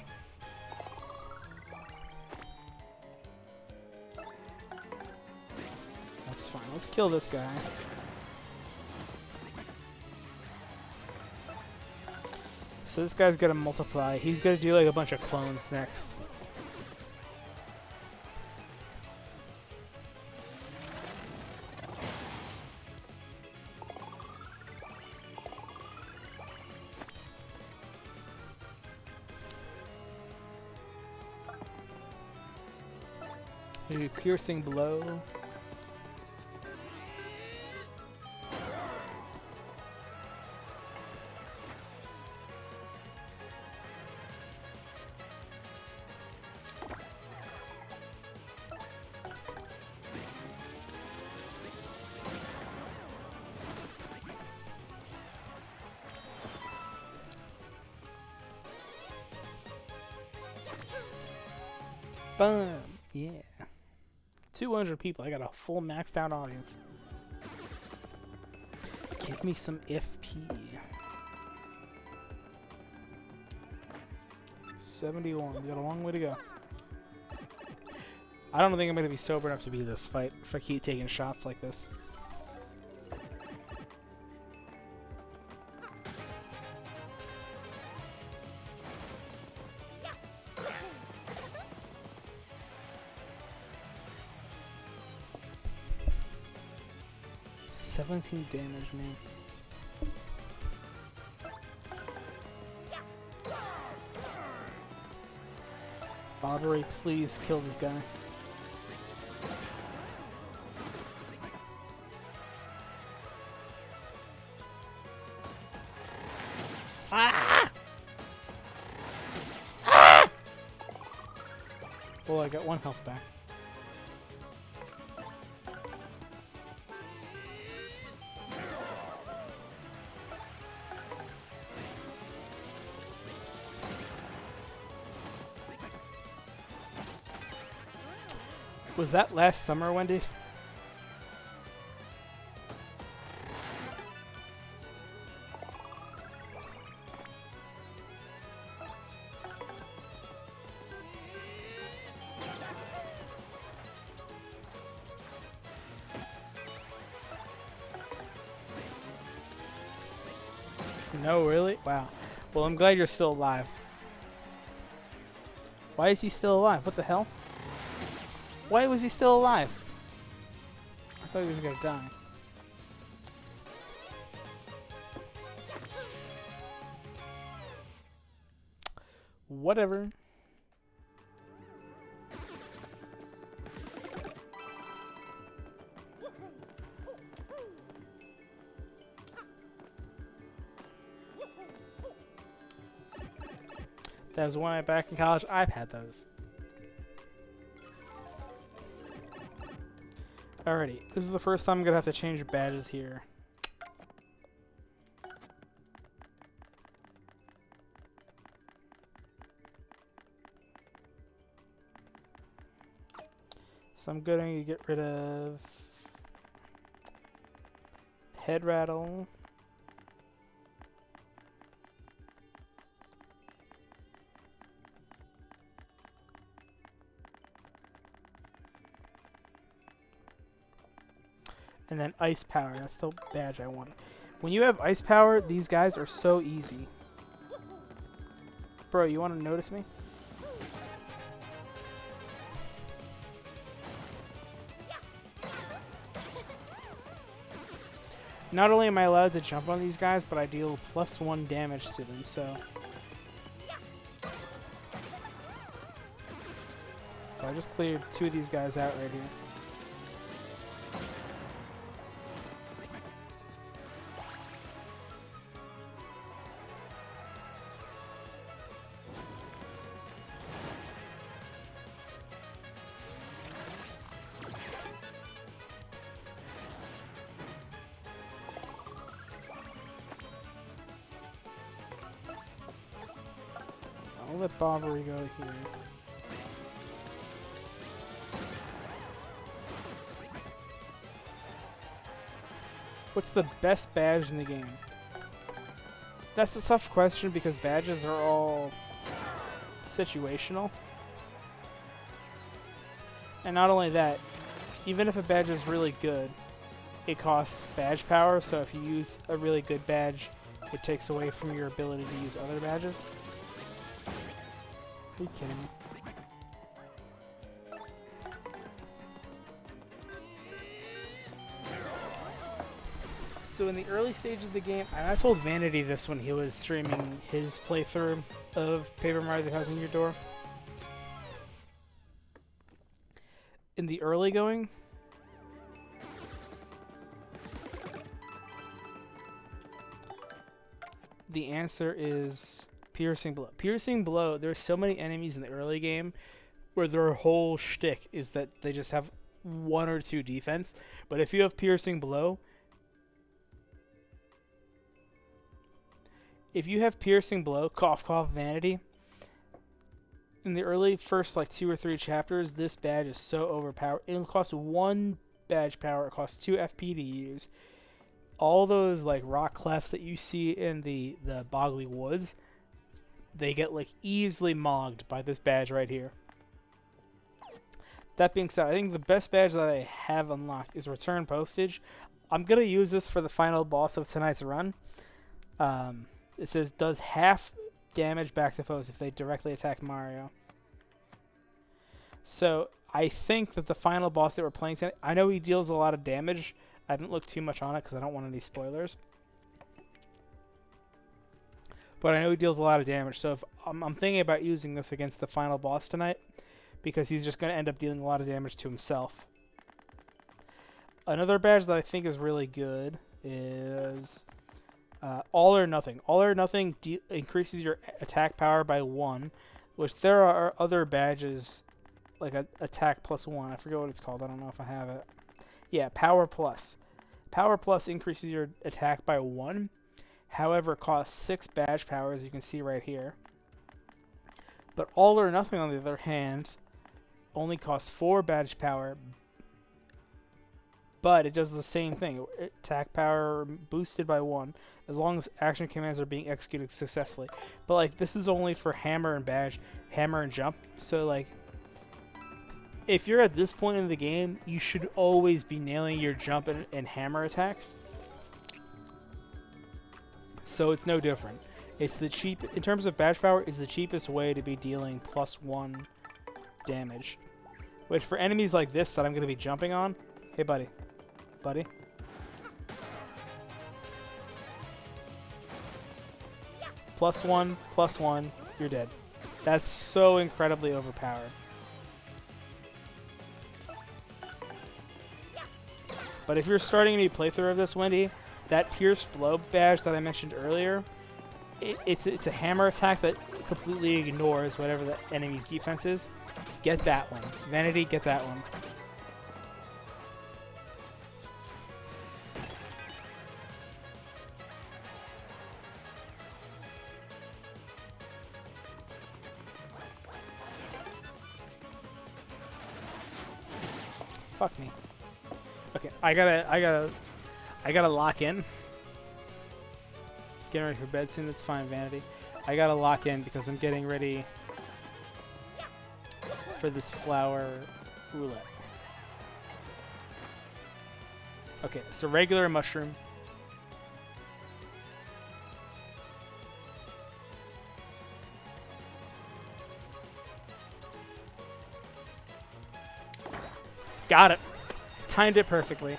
That's fine. Let's kill this guy. So this guy's gonna multiply. He's gonna do like a bunch of clones next. Maybe piercing blow. Boom! Yeah. 200 people. I got a full maxed out audience. Give me some FP. 71. We got a long way to go. I don't think I'm going to be sober enough to beat this fight if I keep taking shots like this. Damage me. Bobbery, please kill this guy. Ah! Ah! Well, I got 1 health back. Was that last summer, Wendy? No, really? Wow. Well, I'm glad you're still alive. Why is he still alive? What the hell? Why was he still alive? I thought he was gonna die. Whatever. That was when I back in college. I've had those. Alrighty, this is the first time I'm gonna have to change badges here. So I'm going to get rid of head rattle. And then ice power, that's the badge I wanted. When you have ice power, these guys are so easy. Bro, you want to notice me? not only am I allowed to jump on these guys, but I deal +1 damage to them, so... So I just cleared 2 of these guys out right here. I'll let Bobbery go here. What's the best badge in the game? That's a tough question because badges are all situational. And not only that, even if a badge is really good, it costs badge power, so if you use a really good badge, it takes away from your ability to use other badges. Are you kidding me? So in the early stages of the game, and I told Vanity this when he was streaming his playthrough of Paper Mario The House in Your Door. In the early going, the answer is Piercing Blow. Piercing Blow, there's so many enemies in the early game where their whole shtick is that they just have 1 or 2 defense. But if you have Piercing Blow, cough cough Vanity, in the early first like 2 or 3 chapters, this badge is so overpowered. It'll cost 1 badge power, it costs 2 FP to use. All those like rock clefts that you see in the boggly woods, they get like easily mogged by this badge right here. That being said, I think the best badge that I have unlocked is Return Postage. I'm gonna use this for the final boss of tonight's run. It says does half damage back to foes if they directly attack Mario. So I think that the final boss that we're playing tonight, I know he deals a lot of damage. I haven't looked too much on it because I don't want any spoilers. But I know he deals a lot of damage. So if I'm thinking about using this against the final boss tonight because he's just going to end up dealing a lot of damage to himself. Another badge that I think is really good is All or Nothing. All or Nothing increases your attack power by 1, which there are other badges like attack +1. I forget what it's called. I don't know if I have it. Yeah, Power Plus. Power Plus increases your attack by 1. However, it costs 6 badge power, as you can see right here. But All or Nothing, on the other hand, only costs 4 badge power, but it does the same thing. Attack power boosted by 1, as long as action commands are being executed successfully. But like this is only for hammer and badge, hammer and jump. So like, if you're at this point in the game, you should always be nailing your jump and hammer attacks. So it's no different. It's the cheap, in terms of badge power, is the cheapest way to be dealing +1 damage. Which for enemies like this that I'm going to be jumping on, hey buddy, buddy. +1, you're dead. That's so incredibly overpowered. But if you're starting a new playthrough of this, Wendy, that Pierced Blow badge that I mentioned earlier, it's a hammer attack that completely ignores whatever the enemy's defense is. Get that one. Vanity, get that one. Fuck me. Okay, I gotta lock in. Getting ready for bed soon, that's fine, Vanity. I gotta lock in because I'm getting ready for this flower roulette. Okay, so regular mushroom. Got it. Timed it perfectly.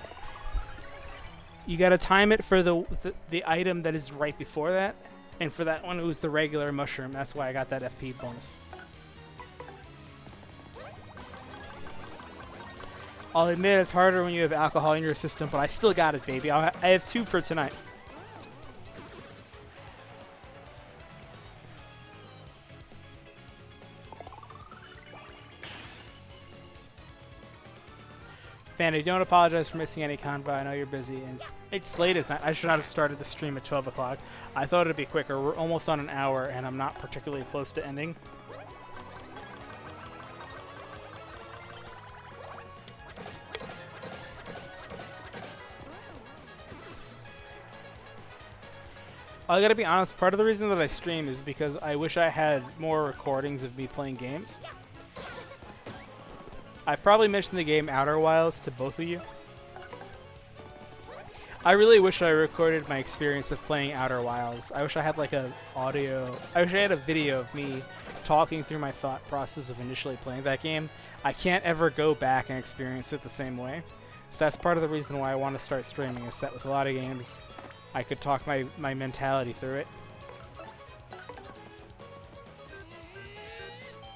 You gotta time it for the item that is right before that, and for that one it was the regular mushroom. That's why I got that FP bonus. I'll admit it's harder when you have alcohol in your system, but I still got it, baby. I have 2 for tonight. Fanny, don't apologize for missing any convo. I know you're busy, and it's late as night. I should not have started the stream at 12 o'clock. I thought it'd be quicker. We're almost on an hour, and I'm not particularly close to ending. I gotta be honest, part of the reason that I stream is because I wish I had more recordings of me playing games. I've probably mentioned the game Outer Wilds to both of you. I really wish I recorded my experience of playing Outer Wilds. I wish I had like I wish I had a video of me talking through my thought process of initially playing that game. I can't ever go back and experience it the same way. So that's part of the reason why I want to start streaming, is that with a lot of games, I could talk my mentality through it.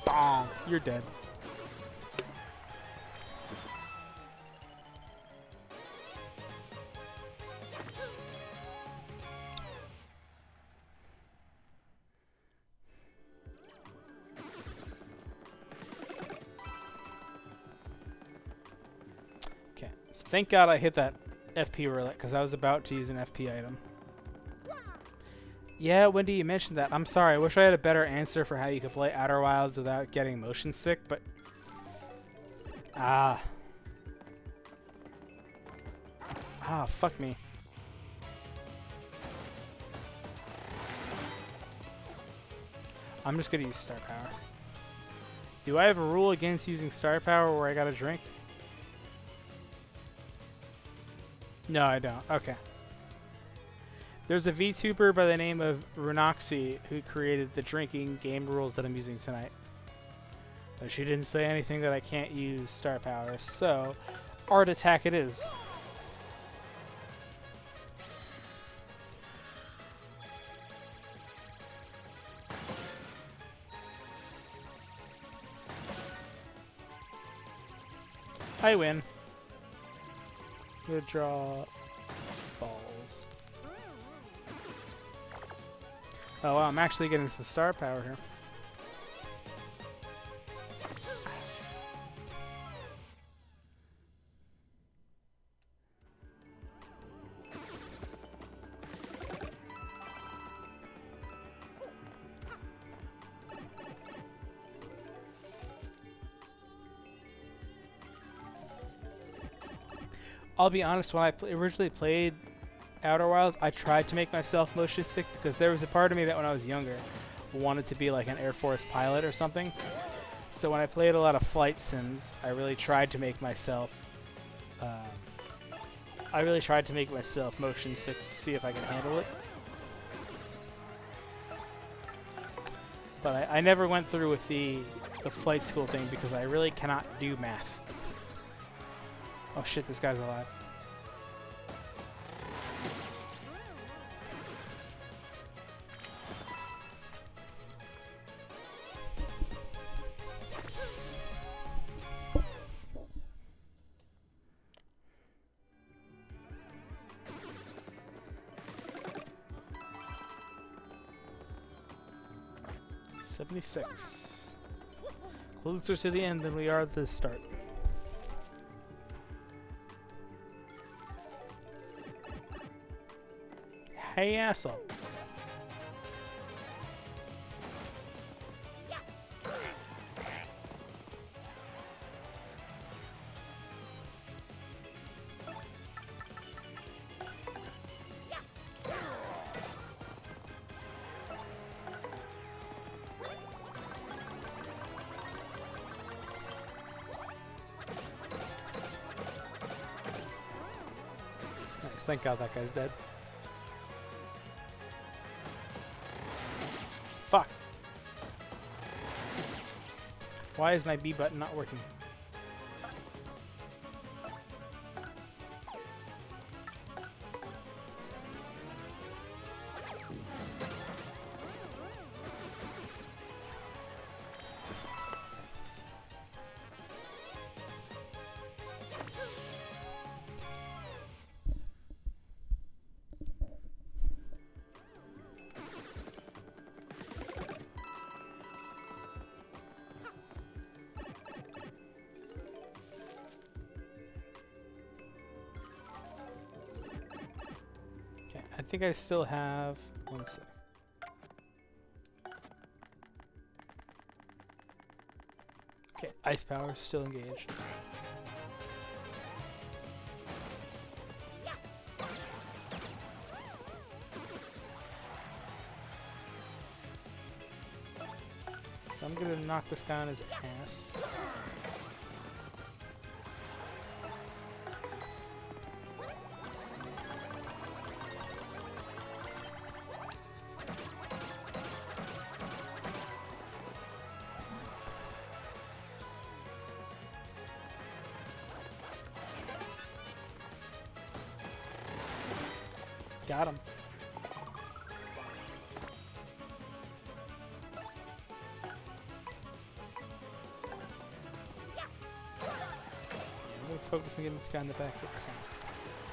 Bong! You're dead. Okay, so thank God I hit that FP roulette, because I was about to use an FP item. Yeah, Wendy, you mentioned that. I'm sorry. I wish I had a better answer for how you could play Outer Wilds without getting motion sick, but... fuck me. I'm just gonna use Star Power. Do I have a rule against using Star Power where I gotta drink? No, I don't. Okay. There's a VTuber by the name of Runoxy who created the drinking game rules that I'm using tonight. But she didn't say anything that I can't use Star Power, so Art Attack it is. I win. Good draw balls. Oh wow, I'm actually getting some Star Power here. I'll be honest, when I originally played Outer Wilds, I tried to make myself motion sick because there was a part of me that when I was younger wanted to be like an Air Force pilot or something. So when I played a lot of flight sims, I really tried to make myself motion sick to see if I could handle it. But I never went through with the flight school thing because I really cannot do math. Oh shit, this guy's alive. $76. Closer to the end than we are at the start. Hey, asshole. Nice, thank God that guy's dead. Fuck. Why is my B button not working? think I still have... One sec. Okay, ice power still engaged. So I'm gonna knock this guy on his ass. Got him. I'm focusing on getting this guy in the back here. Okay.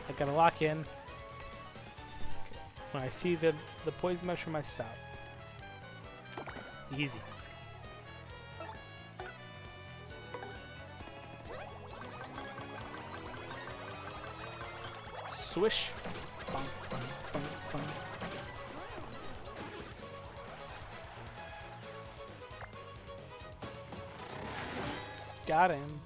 I gotta lock in. Okay. When I see the poison mushroom, I stop. Easy. Swish. Bum, bum, bum, bum. Got him.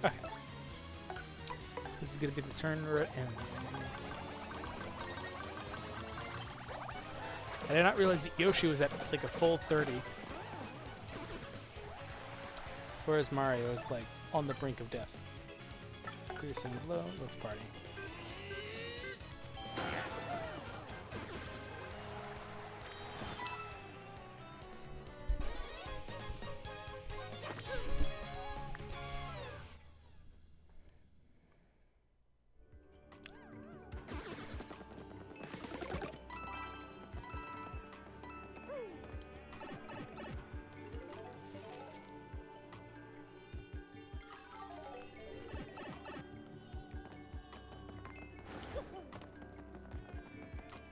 Okay. This is gonna be the turn we're at ends. I did not realize that Yoshi was at like a full 30. Whereas Mario is like on the brink of death. Clear send low, let's party.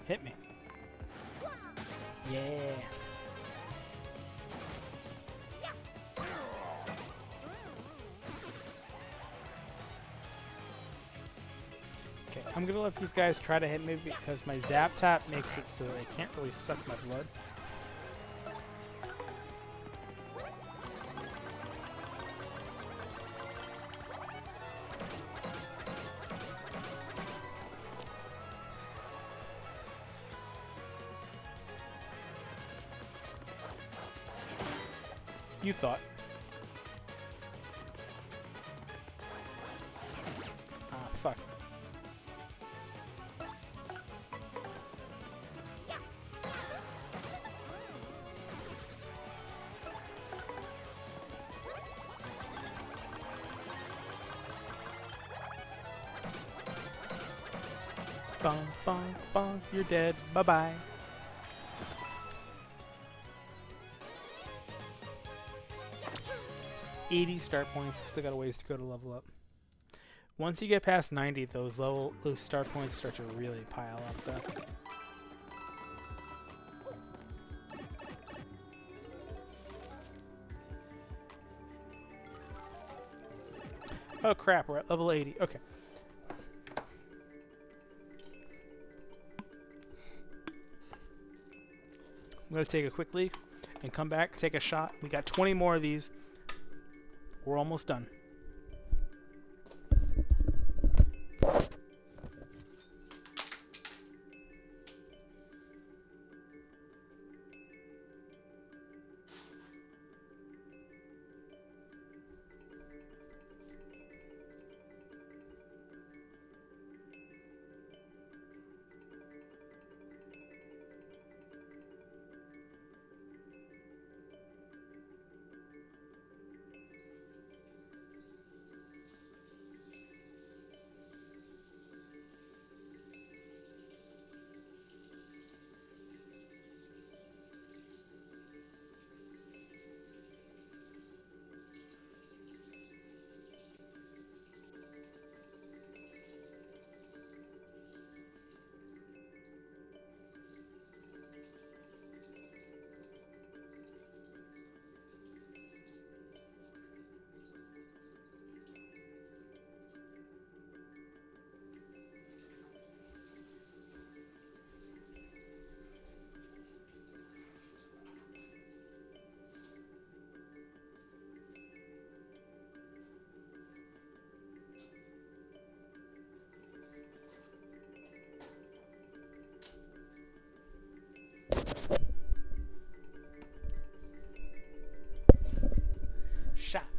Hit me. Yeah. Okay, I'm gonna let these guys try to hit me because my zap tap makes it so they can't really suck my blood. You thought. Ah, fuck. Bong, bong, bong, you're dead. Bye-bye. 80 start points. We still got a ways to go to level up. Once you get past 90, those start points start to really pile up though. Oh crap, we're at level 80. Okay. I'm going to take a quick leak and come back, take a shot. We got 20 more of these. We're almost done.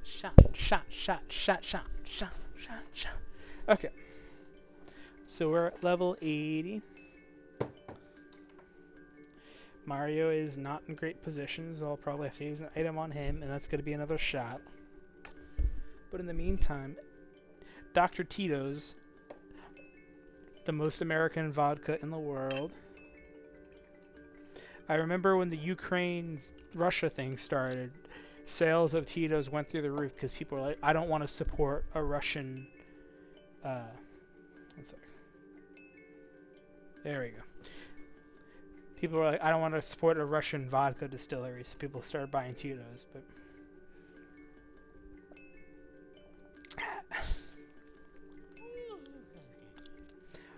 shot. Okay. So we're at level 80. Mario is not in great positions. I'll probably have to use an item on him, and that's going to be another shot. But in the meantime, Dr. Tito's, the most American vodka in the world. I remember when the Ukraine-Russia thing started, sales of Tito's went through the roof because people were like, I don't want to support a Russian... one sec. There we go. People were like, I don't want to support a Russian vodka distillery, so people started buying Tito's, but...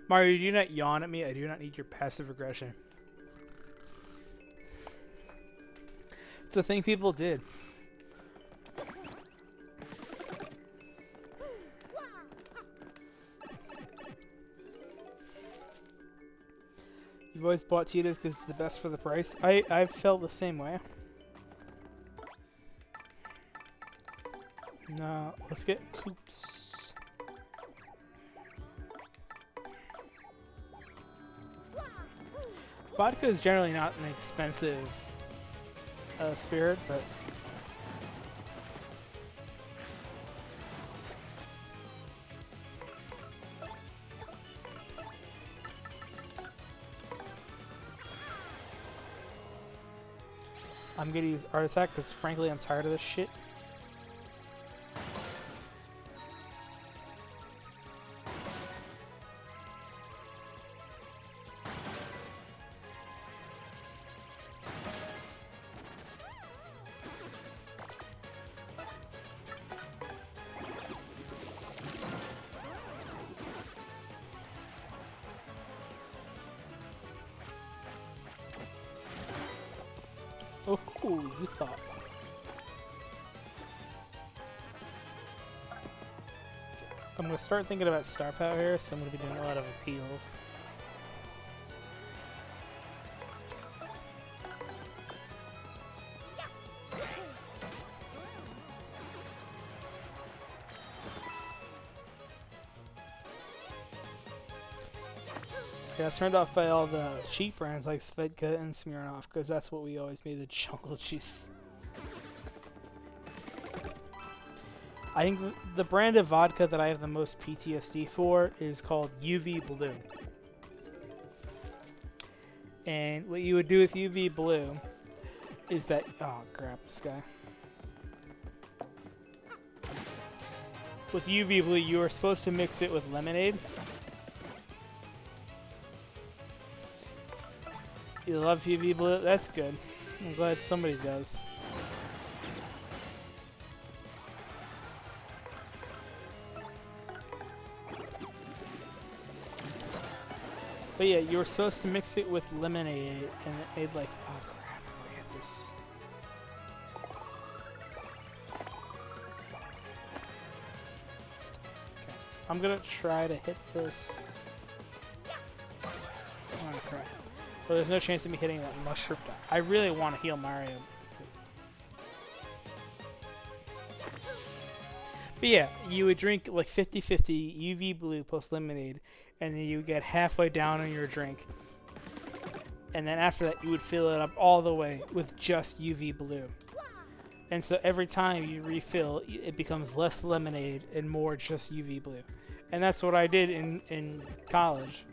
Mario, do not yawn at me. I do not need your passive aggression. It's a thing people did. You've always bought Tito's because it's the best for the price. I felt the same way. No, let's get Coops. Vodka is generally not an expensive spirit, but I'm gonna use Art Attack because frankly I'm tired of this shit. Oh, you thought. I'm going to start thinking about star power here, so I'm going to be doing a lot of appeals. I got turned off by all the cheap brands like Svedka and Smirnoff because that's what we always made the jungle juice. I think the brand of vodka that I have the most PTSD for is called UV Blue. And what you would do with UV Blue is that... Oh, crap, this guy. With UV Blue, you are supposed to mix it with lemonade. You love UV Blue? That's good. I'm glad somebody does. But yeah, you were supposed to mix it with lemonade, and it made like, oh crap, look at this. Okay, I'm gonna try to hit this. Oh crap. Well, there's no chance of me hitting that mushroom. I really want to heal Mario. But yeah, you would drink like 50-50 UV Blue plus lemonade, and then you would get halfway down on your drink. And then after that, you would fill it up all the way with just UV Blue. And so every time you refill, it becomes less lemonade and more just UV Blue. And that's what I did in college.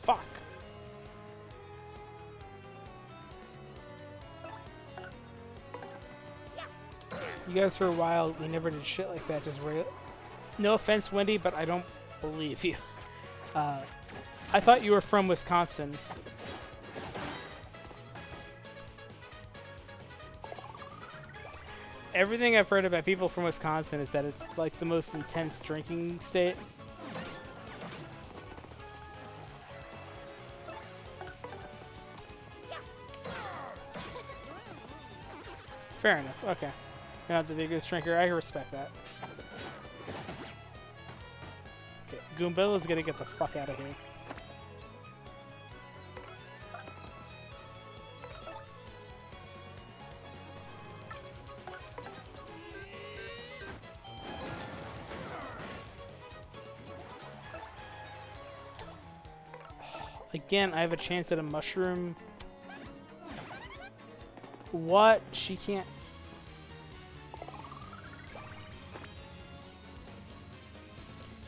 Fuck. You guys were wild. We never did shit like that. Just real. No offense, Wendy, but I don't believe you. I thought you were from Wisconsin. Everything I've heard about people from Wisconsin is that it's like the most intense drinking state. Fair enough. Okay. You're not the biggest drinker. I respect that. Okay. Goombella's gonna get the fuck out of here. Again, I have a chance at a mushroom. What? She can't.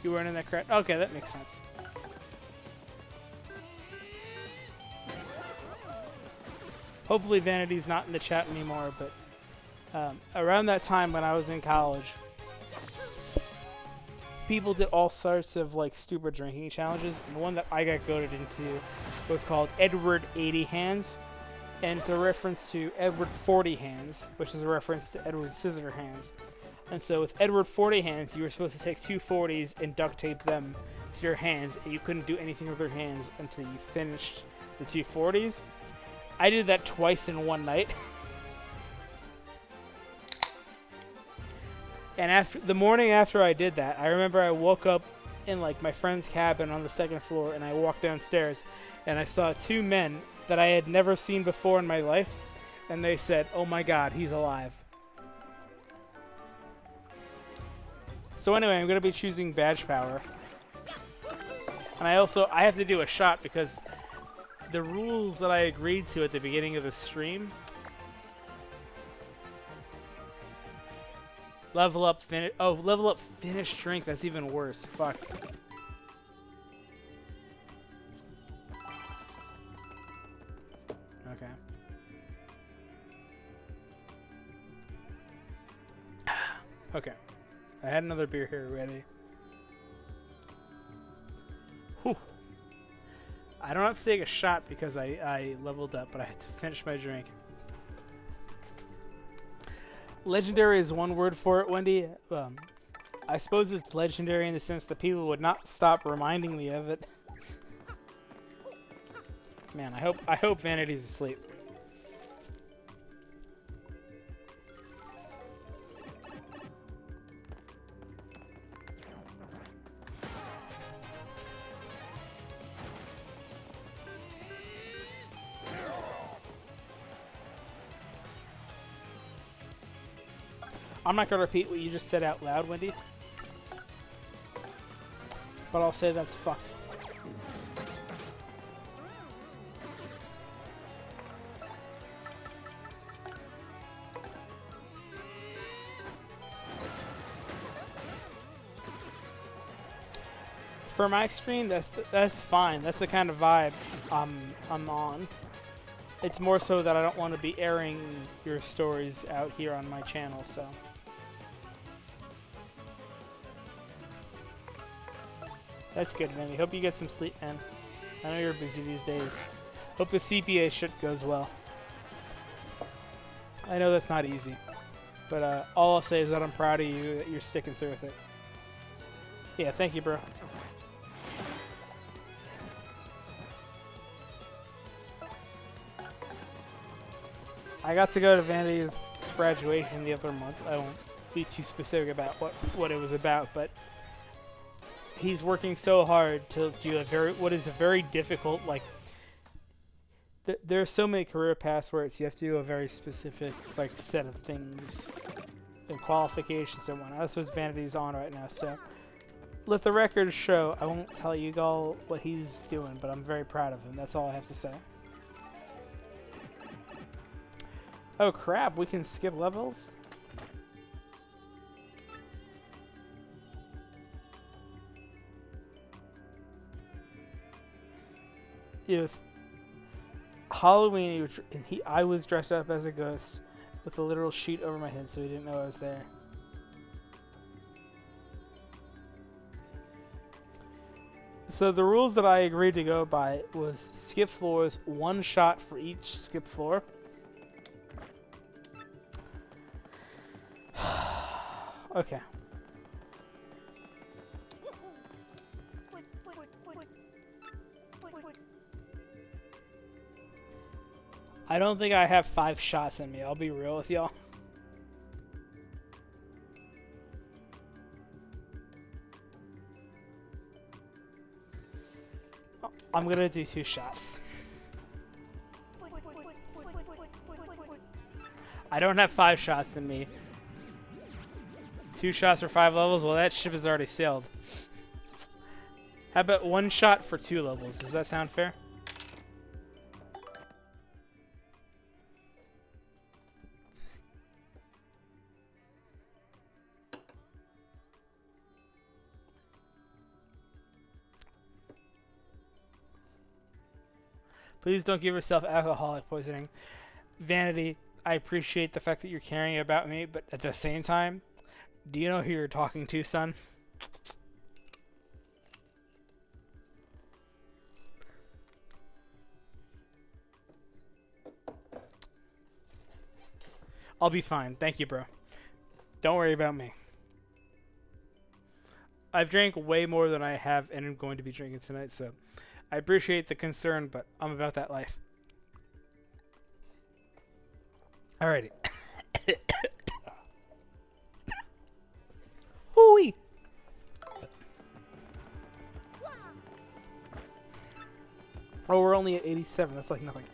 You weren't in that crowd? Okay, that makes sense. Hopefully Vanity's not in the chat anymore, but around that time when I was in college, people did all sorts of like stupid drinking challenges, and the one that I got goaded into was called Edward 80 Hands, and it's a reference to Edward 40 Hands, which is a reference to Edward Scissorhands. And so with Edward 40 Hands, you were supposed to take two 40s and duct tape them to your hands, and you couldn't do anything with your hands until you finished the two 40s. I did that twice in one night. And after the morning after I did that, I remember I woke up in like my friend's cabin on the second floor, and I walked downstairs, and I saw two men that I had never seen before in my life, and they said, "Oh my God, he's alive." So anyway, I'm gonna be choosing badge power, and I have to do a shot because the rules that I agreed to at the beginning of the stream. Level up finish. Oh, level up finish strength. That's even worse. Fuck. Okay. Okay. I had another beer here already. Whew. I don't have to take a shot because I leveled up, but I have to finish my drink. Legendary is one word for it, Wendy. I suppose it's legendary in the sense that people would not stop reminding me of it. Man, I hope Vanity's asleep. I'm not going to repeat what you just said out loud, Wendy. But I'll say that's fucked. For my stream, that's fine. That's the kind of vibe I'm on. It's more so that I don't want to be airing your stories out here on my channel, so. That's good, man. We hope you get some sleep, man. I know you're busy these days. Hope the CPA shit goes well. I know that's not easy. But all I'll say is that I'm proud of you, that you're sticking through with it. Yeah, thank you, bro. I got to go to Vanity's graduation the other month. I won't be too specific about what it was about, but he's working so hard to do what is a very difficult, like, there are so many career paths where you have to do a very specific, like, set of things and qualifications and whatnot. That's what Vanity's on right now, so let the record show. I won't tell you all what he's doing, but I'm very proud of him. That's all I have to say. Oh crap, we can skip levels? It was Halloween, and I was dressed up as a ghost with a literal sheet over my head, so he didn't know I was there. So the rules that I agreed to go by was skip floors, one shot for each skip floor. Okay. I don't think I have 5 shots in me. I'll be real with y'all. I'm gonna do 2 shots. I don't have 5 shots in me. 2 shots for 5 levels? Well, that ship has already sailed. How about 1 shot for 2 levels? Does that sound fair? Please don't give yourself alcoholic poisoning. Vanity, I appreciate the fact that you're caring about me, but at the same time, do you know who you're talking to, son? I'll be fine. Thank you, bro. Don't worry about me. I've drank way more than I have and I'm going to be drinking tonight, so I appreciate the concern, but I'm about that life. Alrighty. Hooey! Oh, we're only at 87. That's like nothing.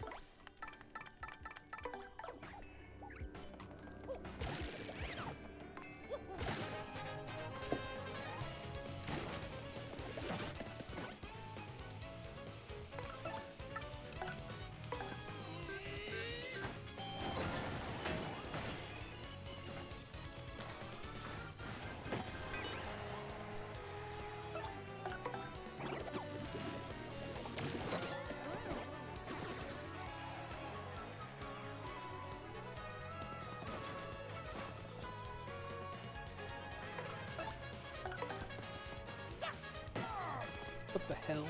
What the hell?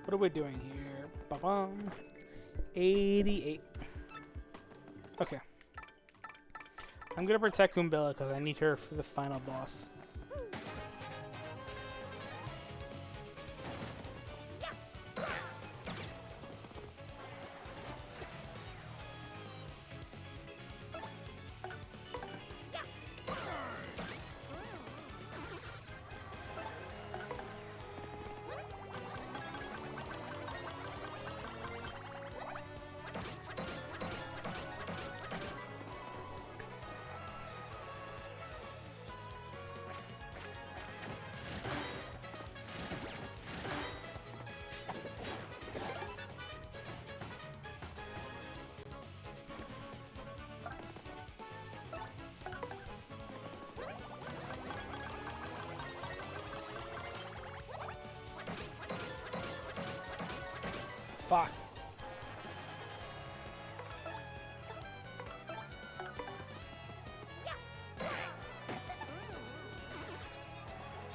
What are we doing here? Ba-bum. 88. Okay. I'm gonna protect Goombella because I need her for the final boss. Fuck.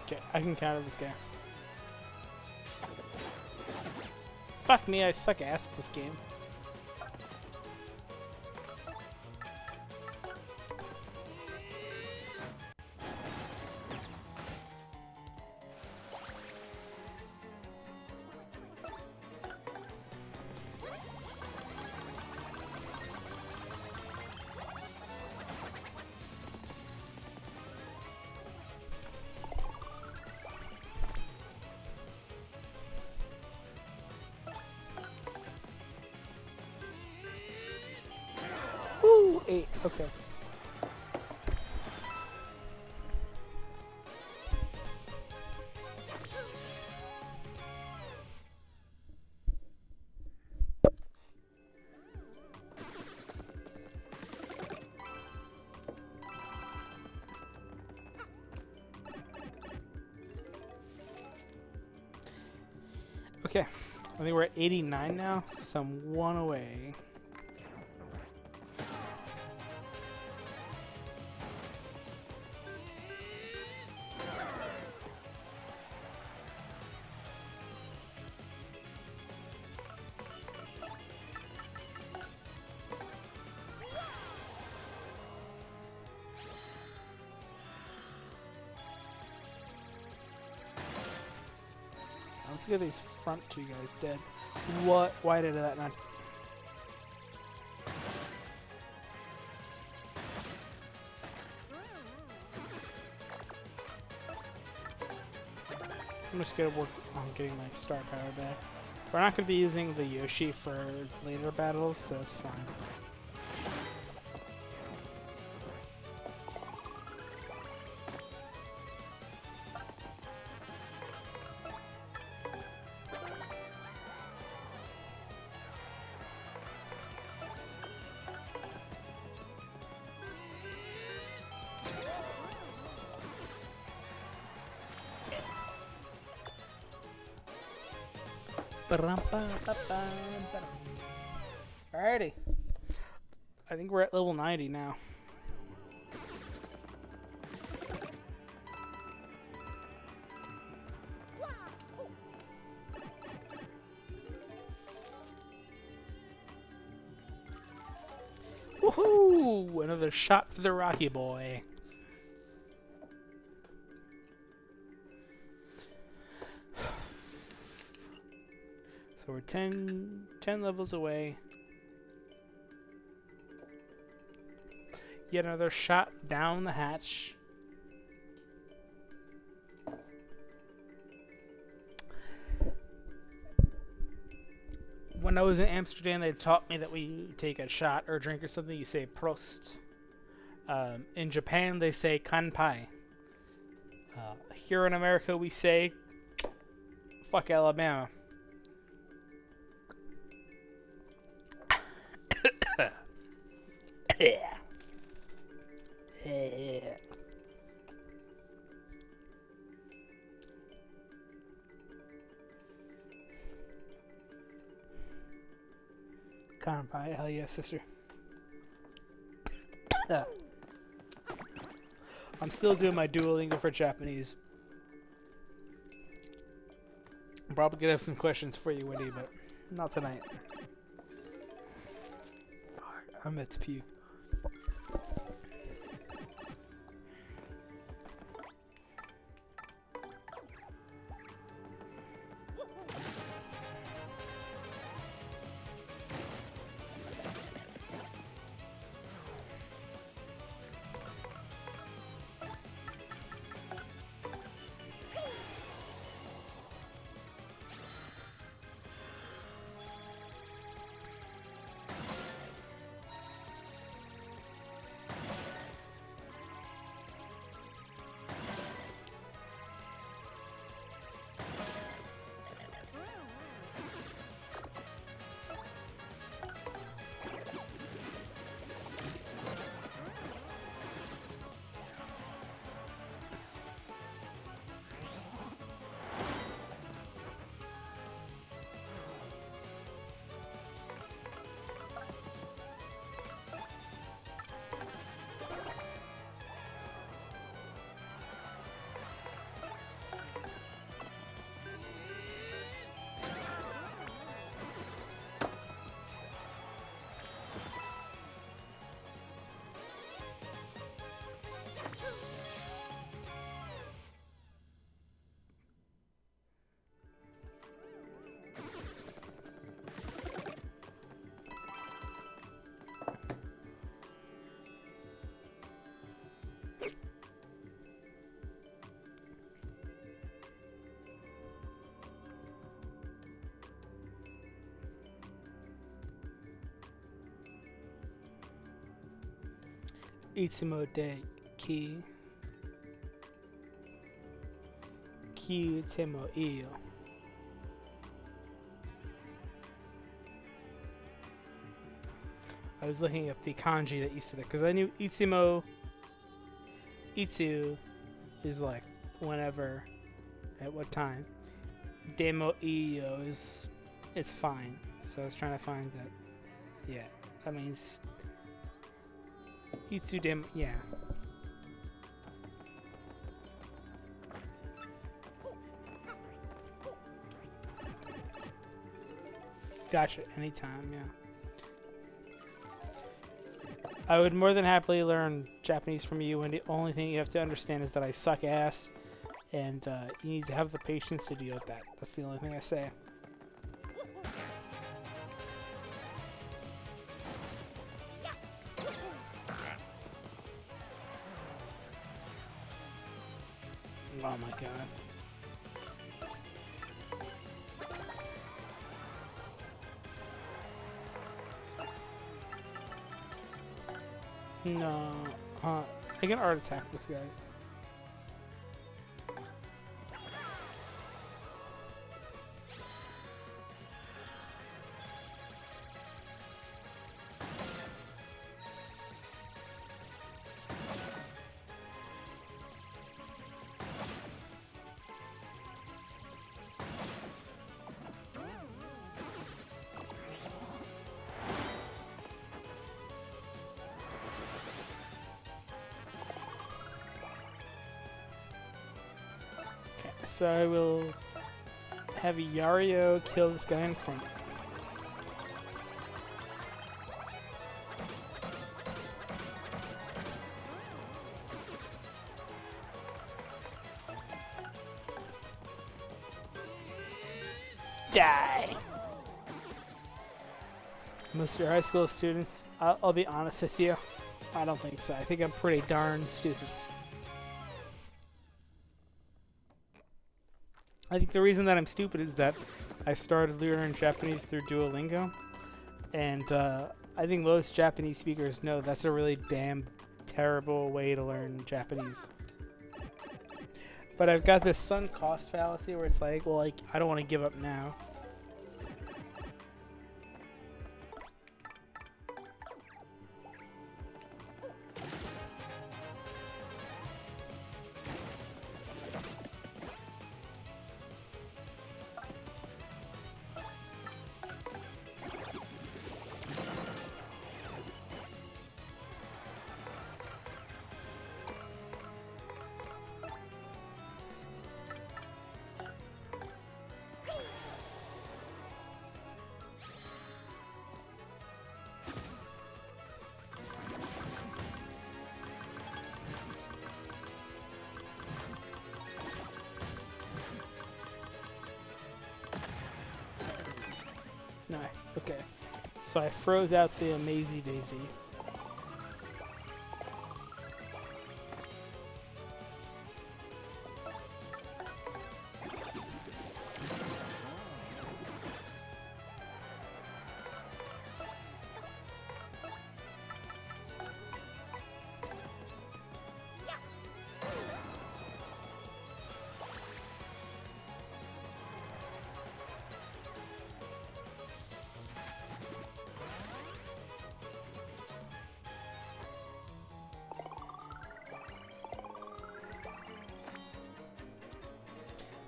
Okay, I can counter this guy. Fuck me, I suck ass at this game. Woo! 8, okay. Okay, I think we're at 89 now, so I'm 1 away. Let's get these front two guys dead. What? Why did that not? I'm just gonna work on getting my star power back. We're not gonna be using the Yoshi for later battles, so it's fine. Alrighty. I think we're at level 90 now. Woohoo! Another shot for the Rocky Boy. So we're 10 levels away. Yet another shot down the hatch. When I was in Amsterdam, they taught me that we take a shot or a drink or something, you say Prost. In Japan, they say Kanpai. Here in America, we say fuck Alabama. Kanpai, hell yeah, sister. I'm still doing my Duolingo for Japanese. I'm probably gonna have some questions for you, Wendy, but not tonight. I'm at to puke. Itsumo de ki temo iyo. I was looking up the kanji that used to that because I knew Itsumo. Itsu is like whenever, at what time. Demo iyo is it's fine. So I was trying to find that. Yeah, that means Itsu demo. Yeah. Gotcha. Anytime. Yeah. I would more than happily learn Japanese from you, and the only thing you have to understand is that I suck ass, and you need to have the patience to deal with that. That's the only thing I say. Oh my god. No. I can art attack this guy. So I will have Yario kill this guy in front. Die! Most of your high school students, I'll be honest with you, I don't think so. I think I'm pretty darn stupid. I think the reason that I'm stupid is that I started learning Japanese through Duolingo, and I think most Japanese speakers know that's a really damn terrible way to learn Japanese. But I've got this sunk cost fallacy where it's like, well, like, I don't want to give up now. Nice. Okay. So I froze out the Amazy Daisy.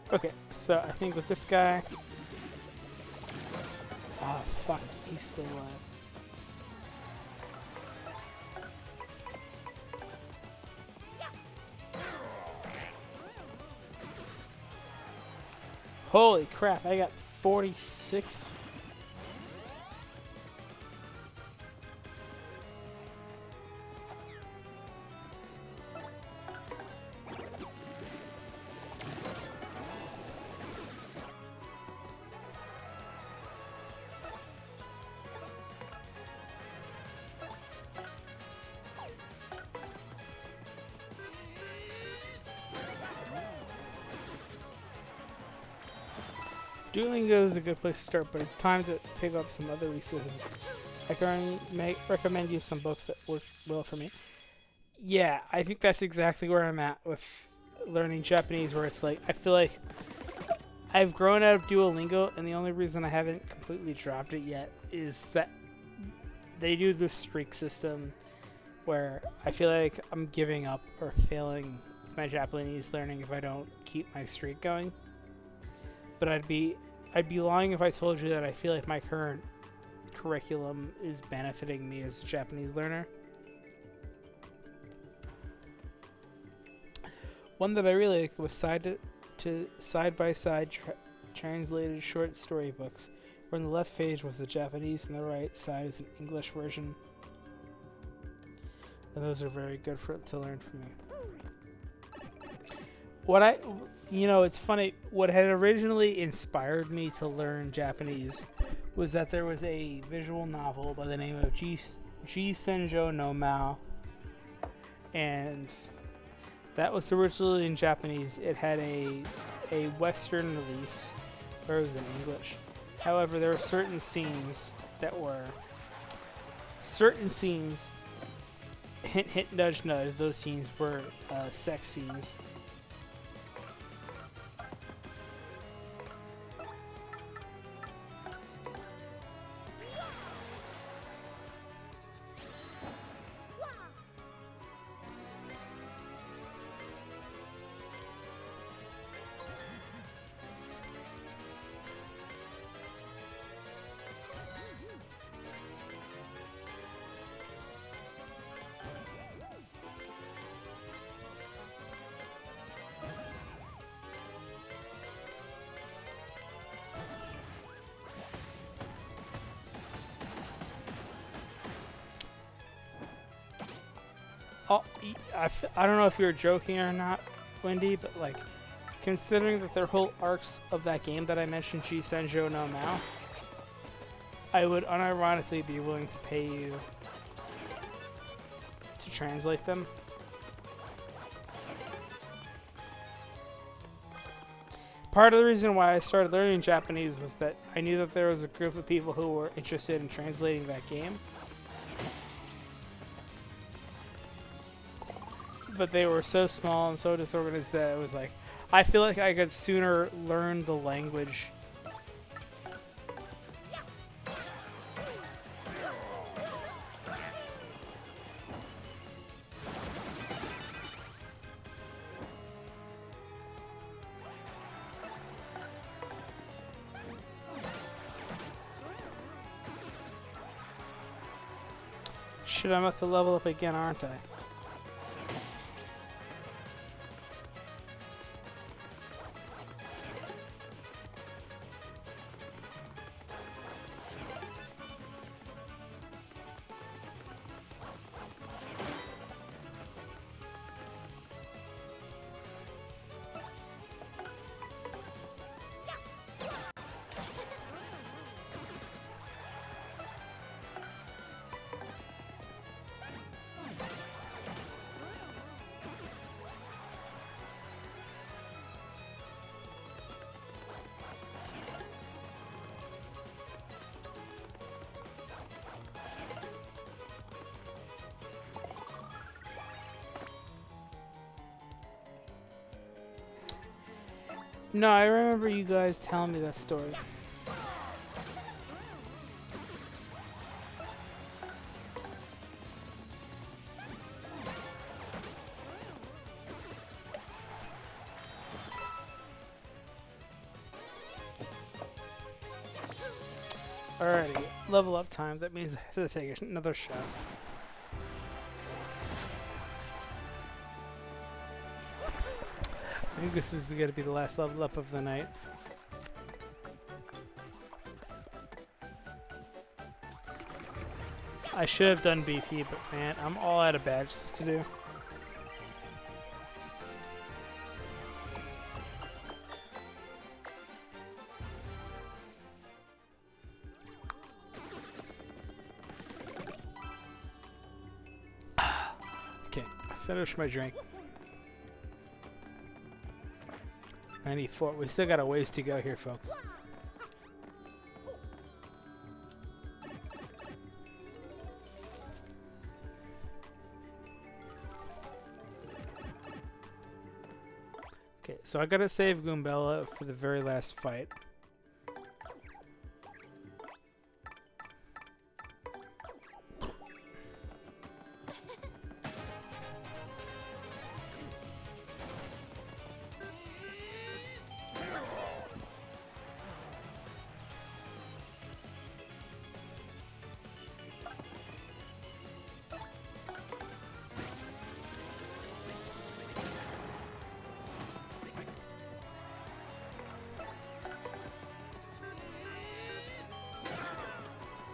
Okay, so I think with this guy... Oh, fuck. He's still alive. Holy crap, I got 46... Duolingo is a good place to start, but it's time to pick up some other resources. I can recommend you some books that work well for me. Yeah, I think that's exactly where I'm at with learning Japanese, where it's like, I feel like I've grown out of Duolingo, and the only reason I haven't completely dropped it yet is that they do this streak system where I feel like I'm giving up or failing with my Japanese learning if I don't keep my streak going. But I'd be lying if I told you that I feel like my current curriculum is benefiting me as a Japanese learner. One that I really liked was side-by-side translated short story books, where on the left page was the Japanese and the right side is an English version. And those are very good to learn from me. what I, you know, it's funny. What had originally inspired me to learn Japanese was that there was a visual novel by the name of Ji Senjo no Mao, and that was originally in Japanese. It had a Western release where it was in English. However, there were certain scenes, hint hint nudge nudge, those scenes were sex scenes. Oh, I don't know if you're joking or not, Wendy, but like, considering that there are whole arcs of that game that I mentioned, Ji Senjo no Mao, I would unironically be willing to pay you to translate them. Part of the reason why I started learning Japanese was that I knew that there was a group of people who were interested in translating that game. But they were so small and so disorganized that it was like, I feel like I could sooner learn the language. Shit, I'm about to level up again, aren't I? No, I remember you guys telling me that story. Alrighty, level up time. That means I have to take another shot. I think this is going to be the last level up of the night. I should have done BP, but man, I'm all out of badges to do. Okay, I finished my drink. 94. We still got a ways to go here, folks. Okay, so I gotta save Goombella for the very last fight.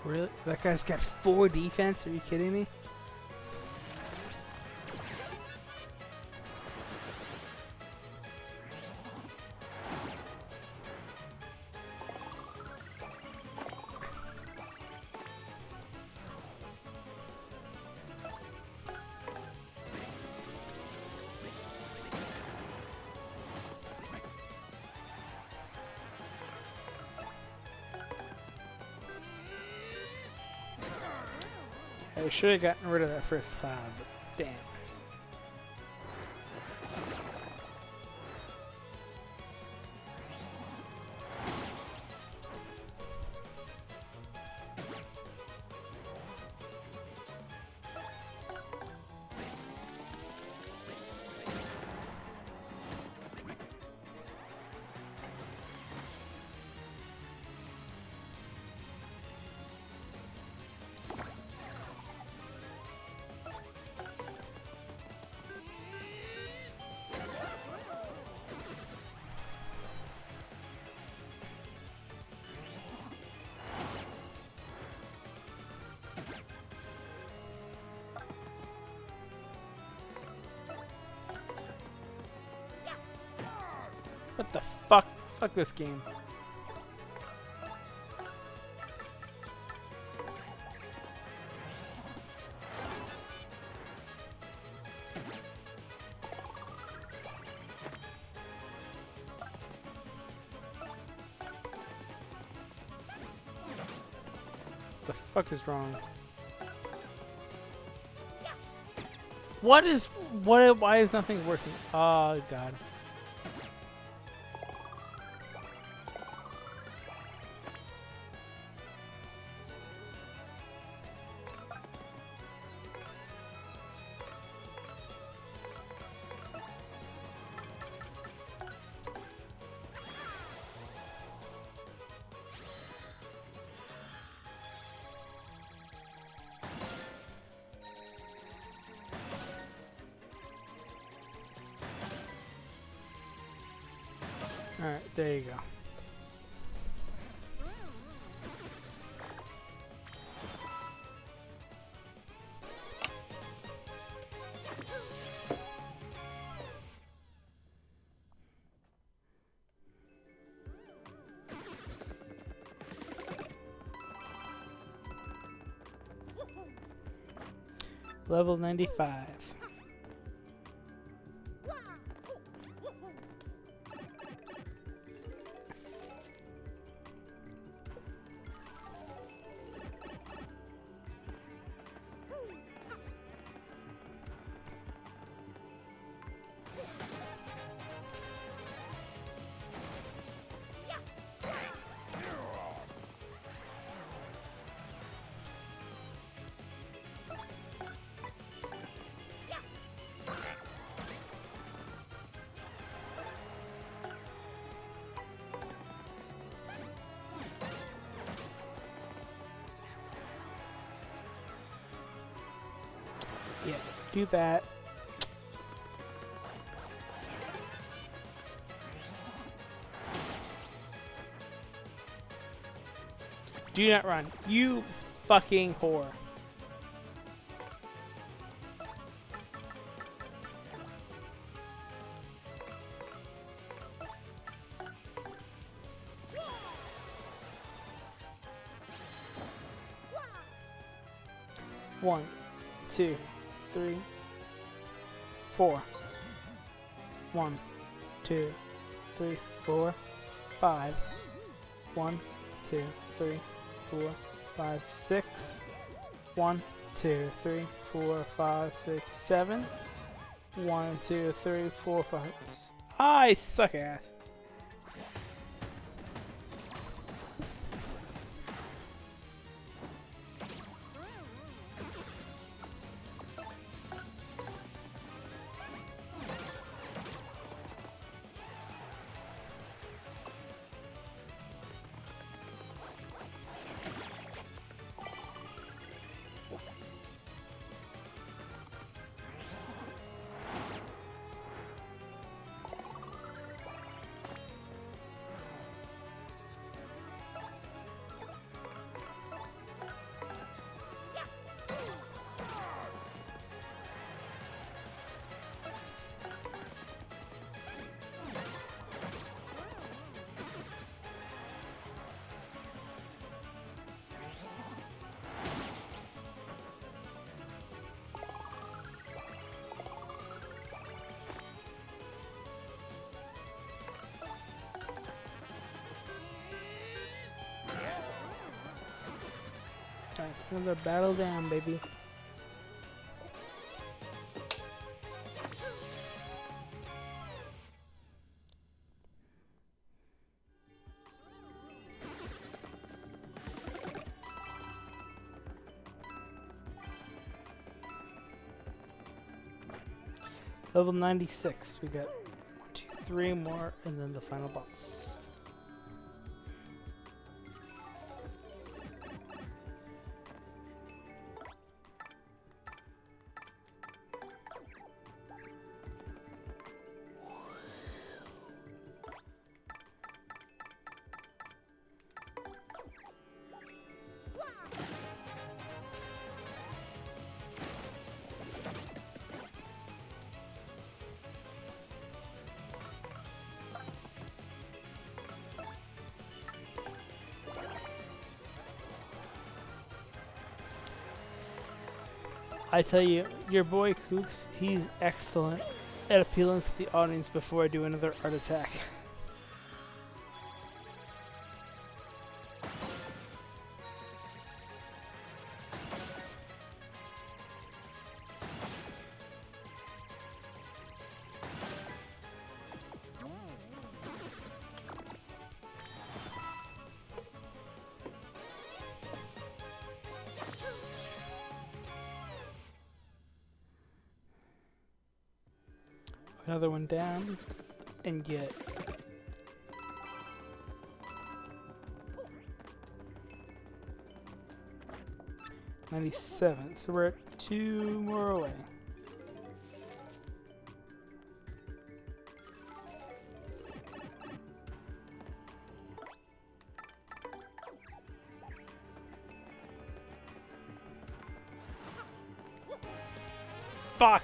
Really? That guy's got 4 defense? Are you kidding me? I should have gotten rid of that first cloud, but damn. What the fuck? Fuck this game. The fuck is wrong? What is what? Why is nothing working? Oh god. Alright, there you go. Level 95. Yeah, do that. Do not run. You fucking whore. One, two, 3, 4. 1, 2, 3, 4, 5. 1, 2, 3, 4, 5, 6. 1, 2, 3, 4, 5, 6, 7. 1, 2, 3, 4, 5. I suck ass. Another battle down, baby. Level 96. We got 1, 2, 3 more, and then the final boss. I tell you, your boy Kooks, he's excellent at appealing to the audience before I do another art attack. Another one down, and get $97. So we're at 2 more away. Fuck!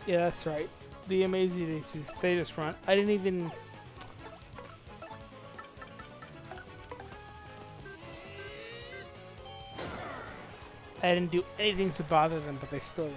Yeah, that's right. The Amazing Daisies, they just run. I didn't even... I didn't do anything to bother them, but they still ran.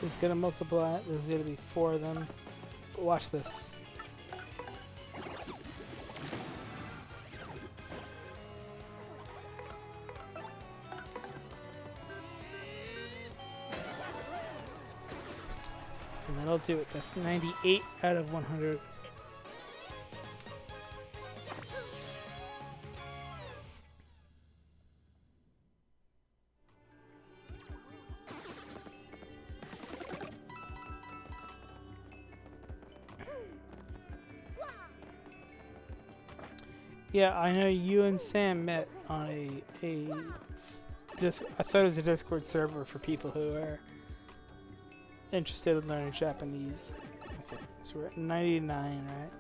Is gonna multiply it. There's gonna be 4 of them. But watch this. And that'll do it. That's 98 out of 100. Yeah, I know you and Sam met on I thought it was a Discord server for people who are interested in learning Japanese. Okay, so we're at 99, right?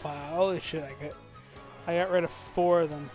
Wow, holy shit, I got rid of 4 of them.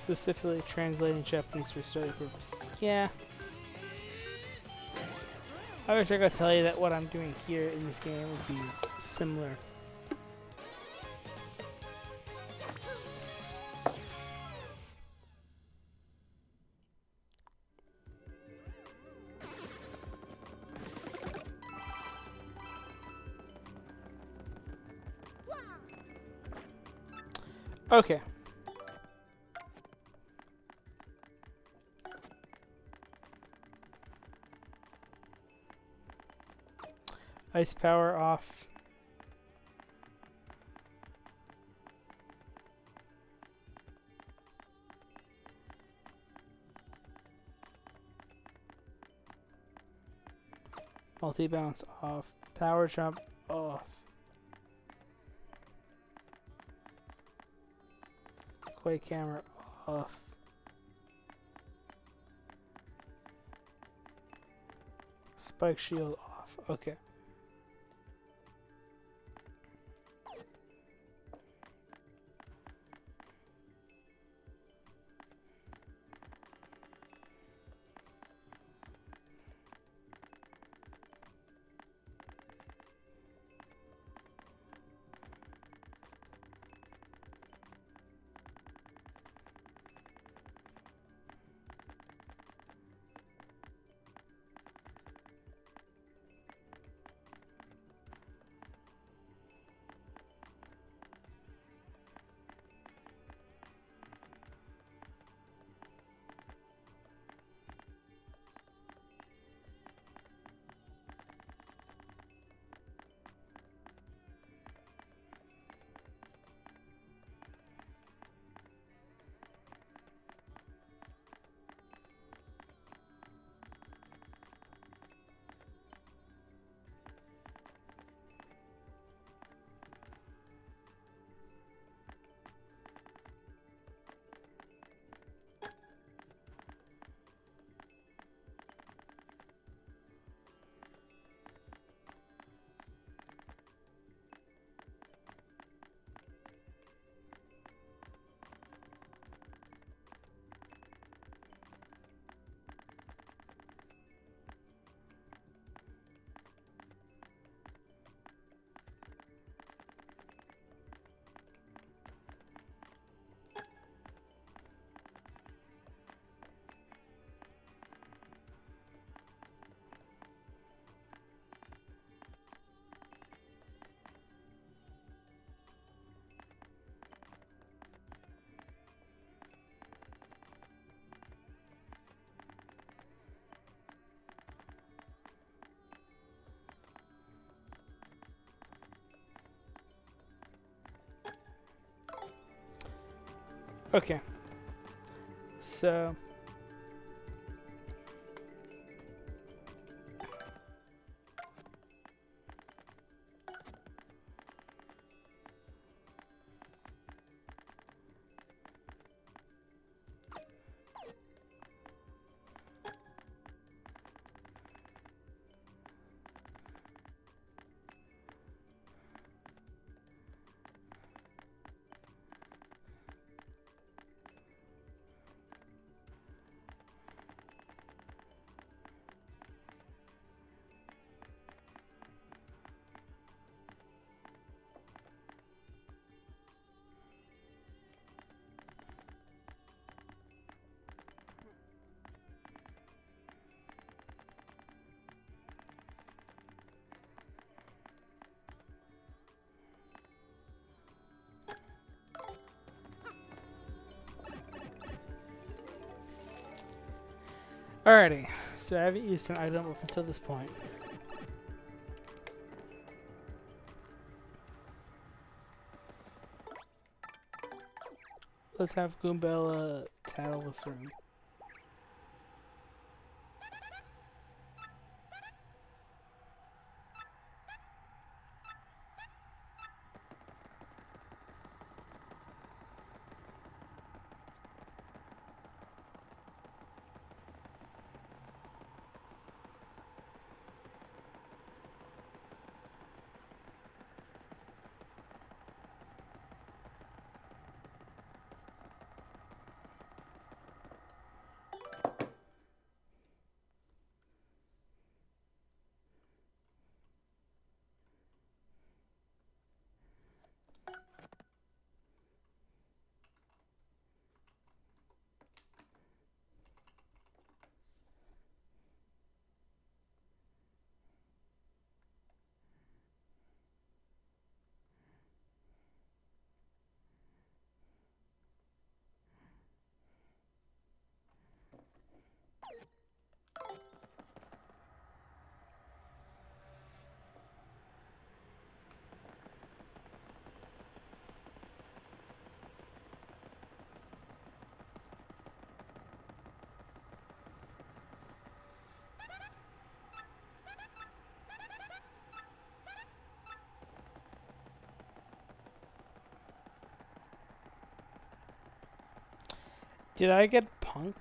Specifically translating Japanese for study purposes. Yeah. I wish I could tell you that what I'm doing here in this game would be similar. Okay. Ice power off. Multi-bounce off. Power jump off. Quake camera off. Spike shield off. Okay. Okay. So alrighty. So I haven't used an item up until this point. Let's have Goombella tattle this room. Did I get punked?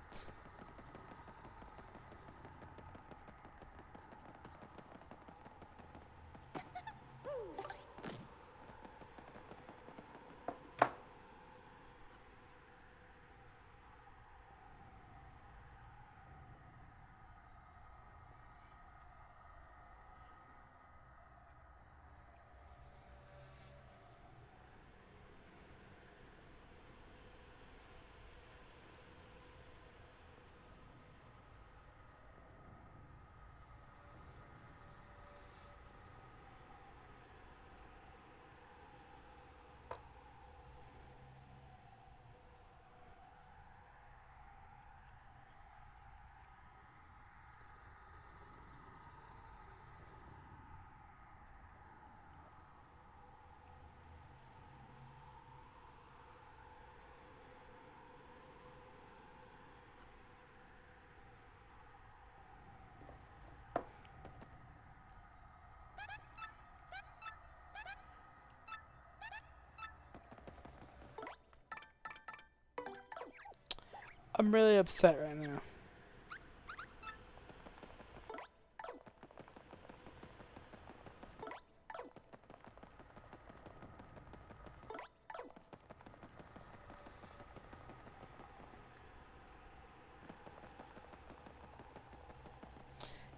I'm really upset right now.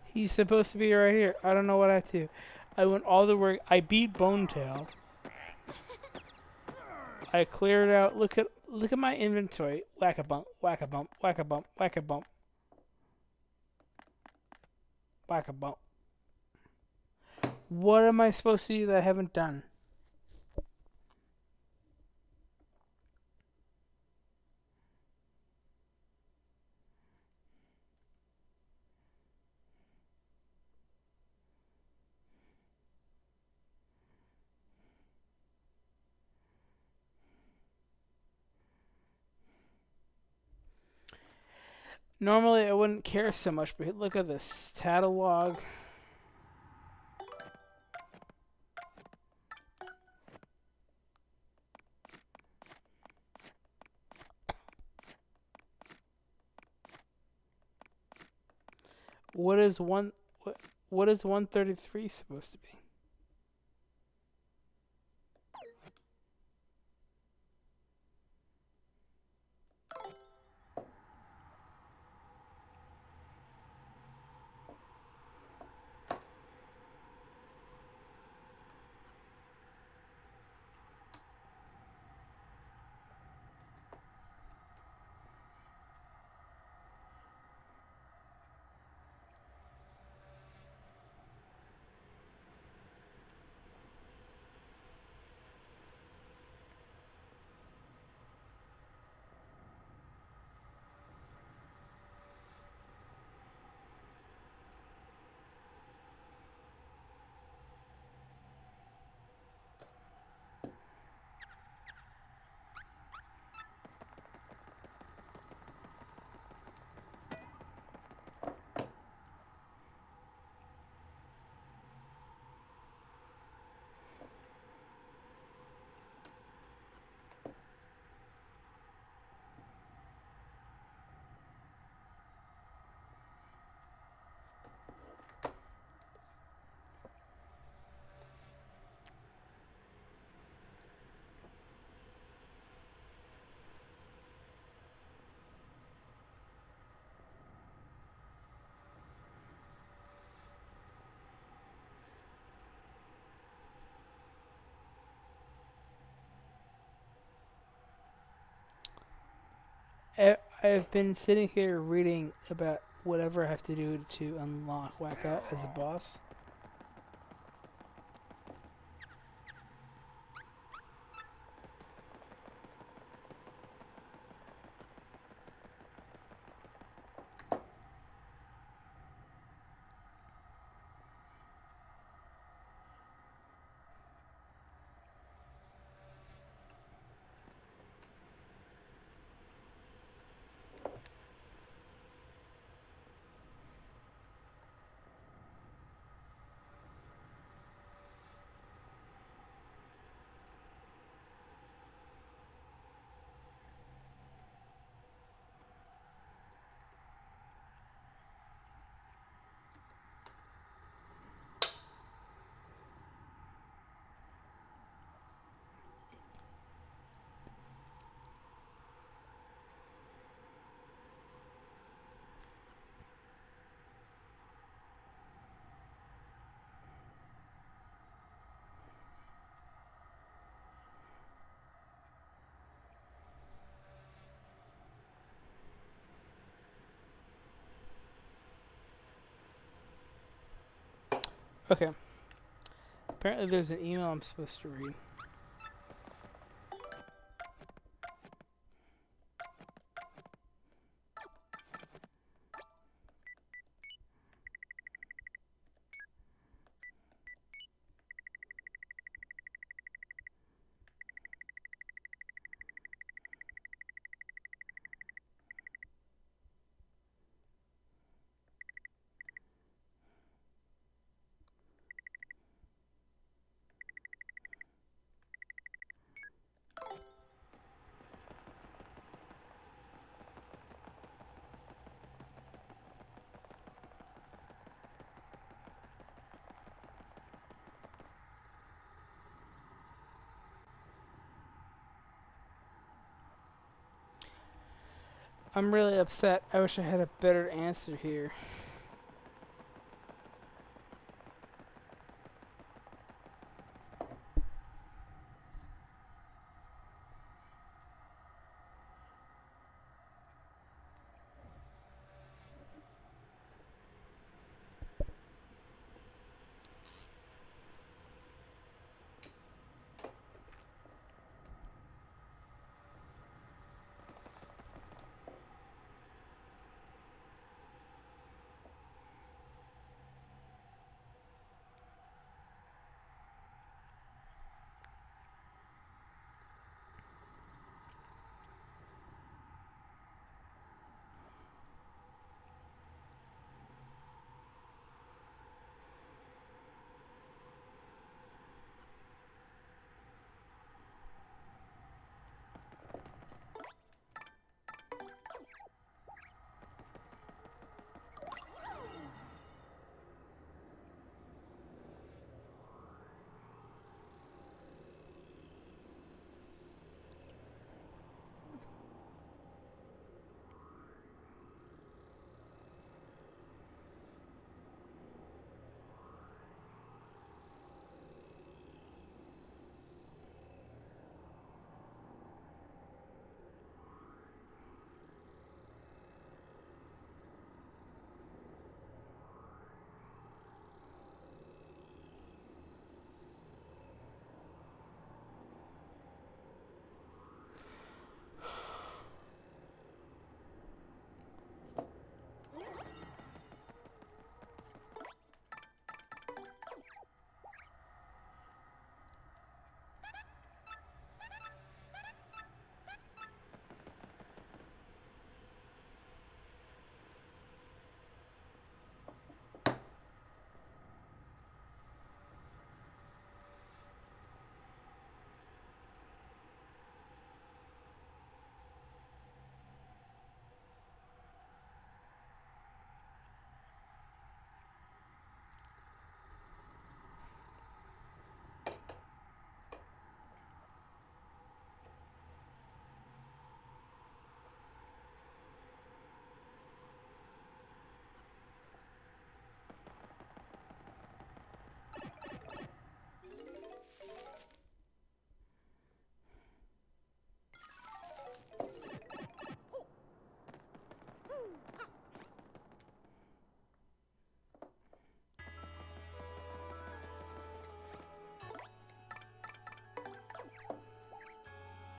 He's supposed to be right here. I don't know what I have to do. I went all the work. I beat Bonetail. I cleared out. Look at my inventory. Whack a bump. Whack a bump. Whack a bump. Whack a bump. Whack a bump. What am I supposed to do that I haven't done? Normally I wouldn't care so much, but look at this catalog. What is what is 133 supposed to be? I've been sitting here reading about whatever I have to do to unlock Wacka as a boss. Okay. Apparently there's an email I'm supposed to read. I'm really upset. I wish I had a better answer here.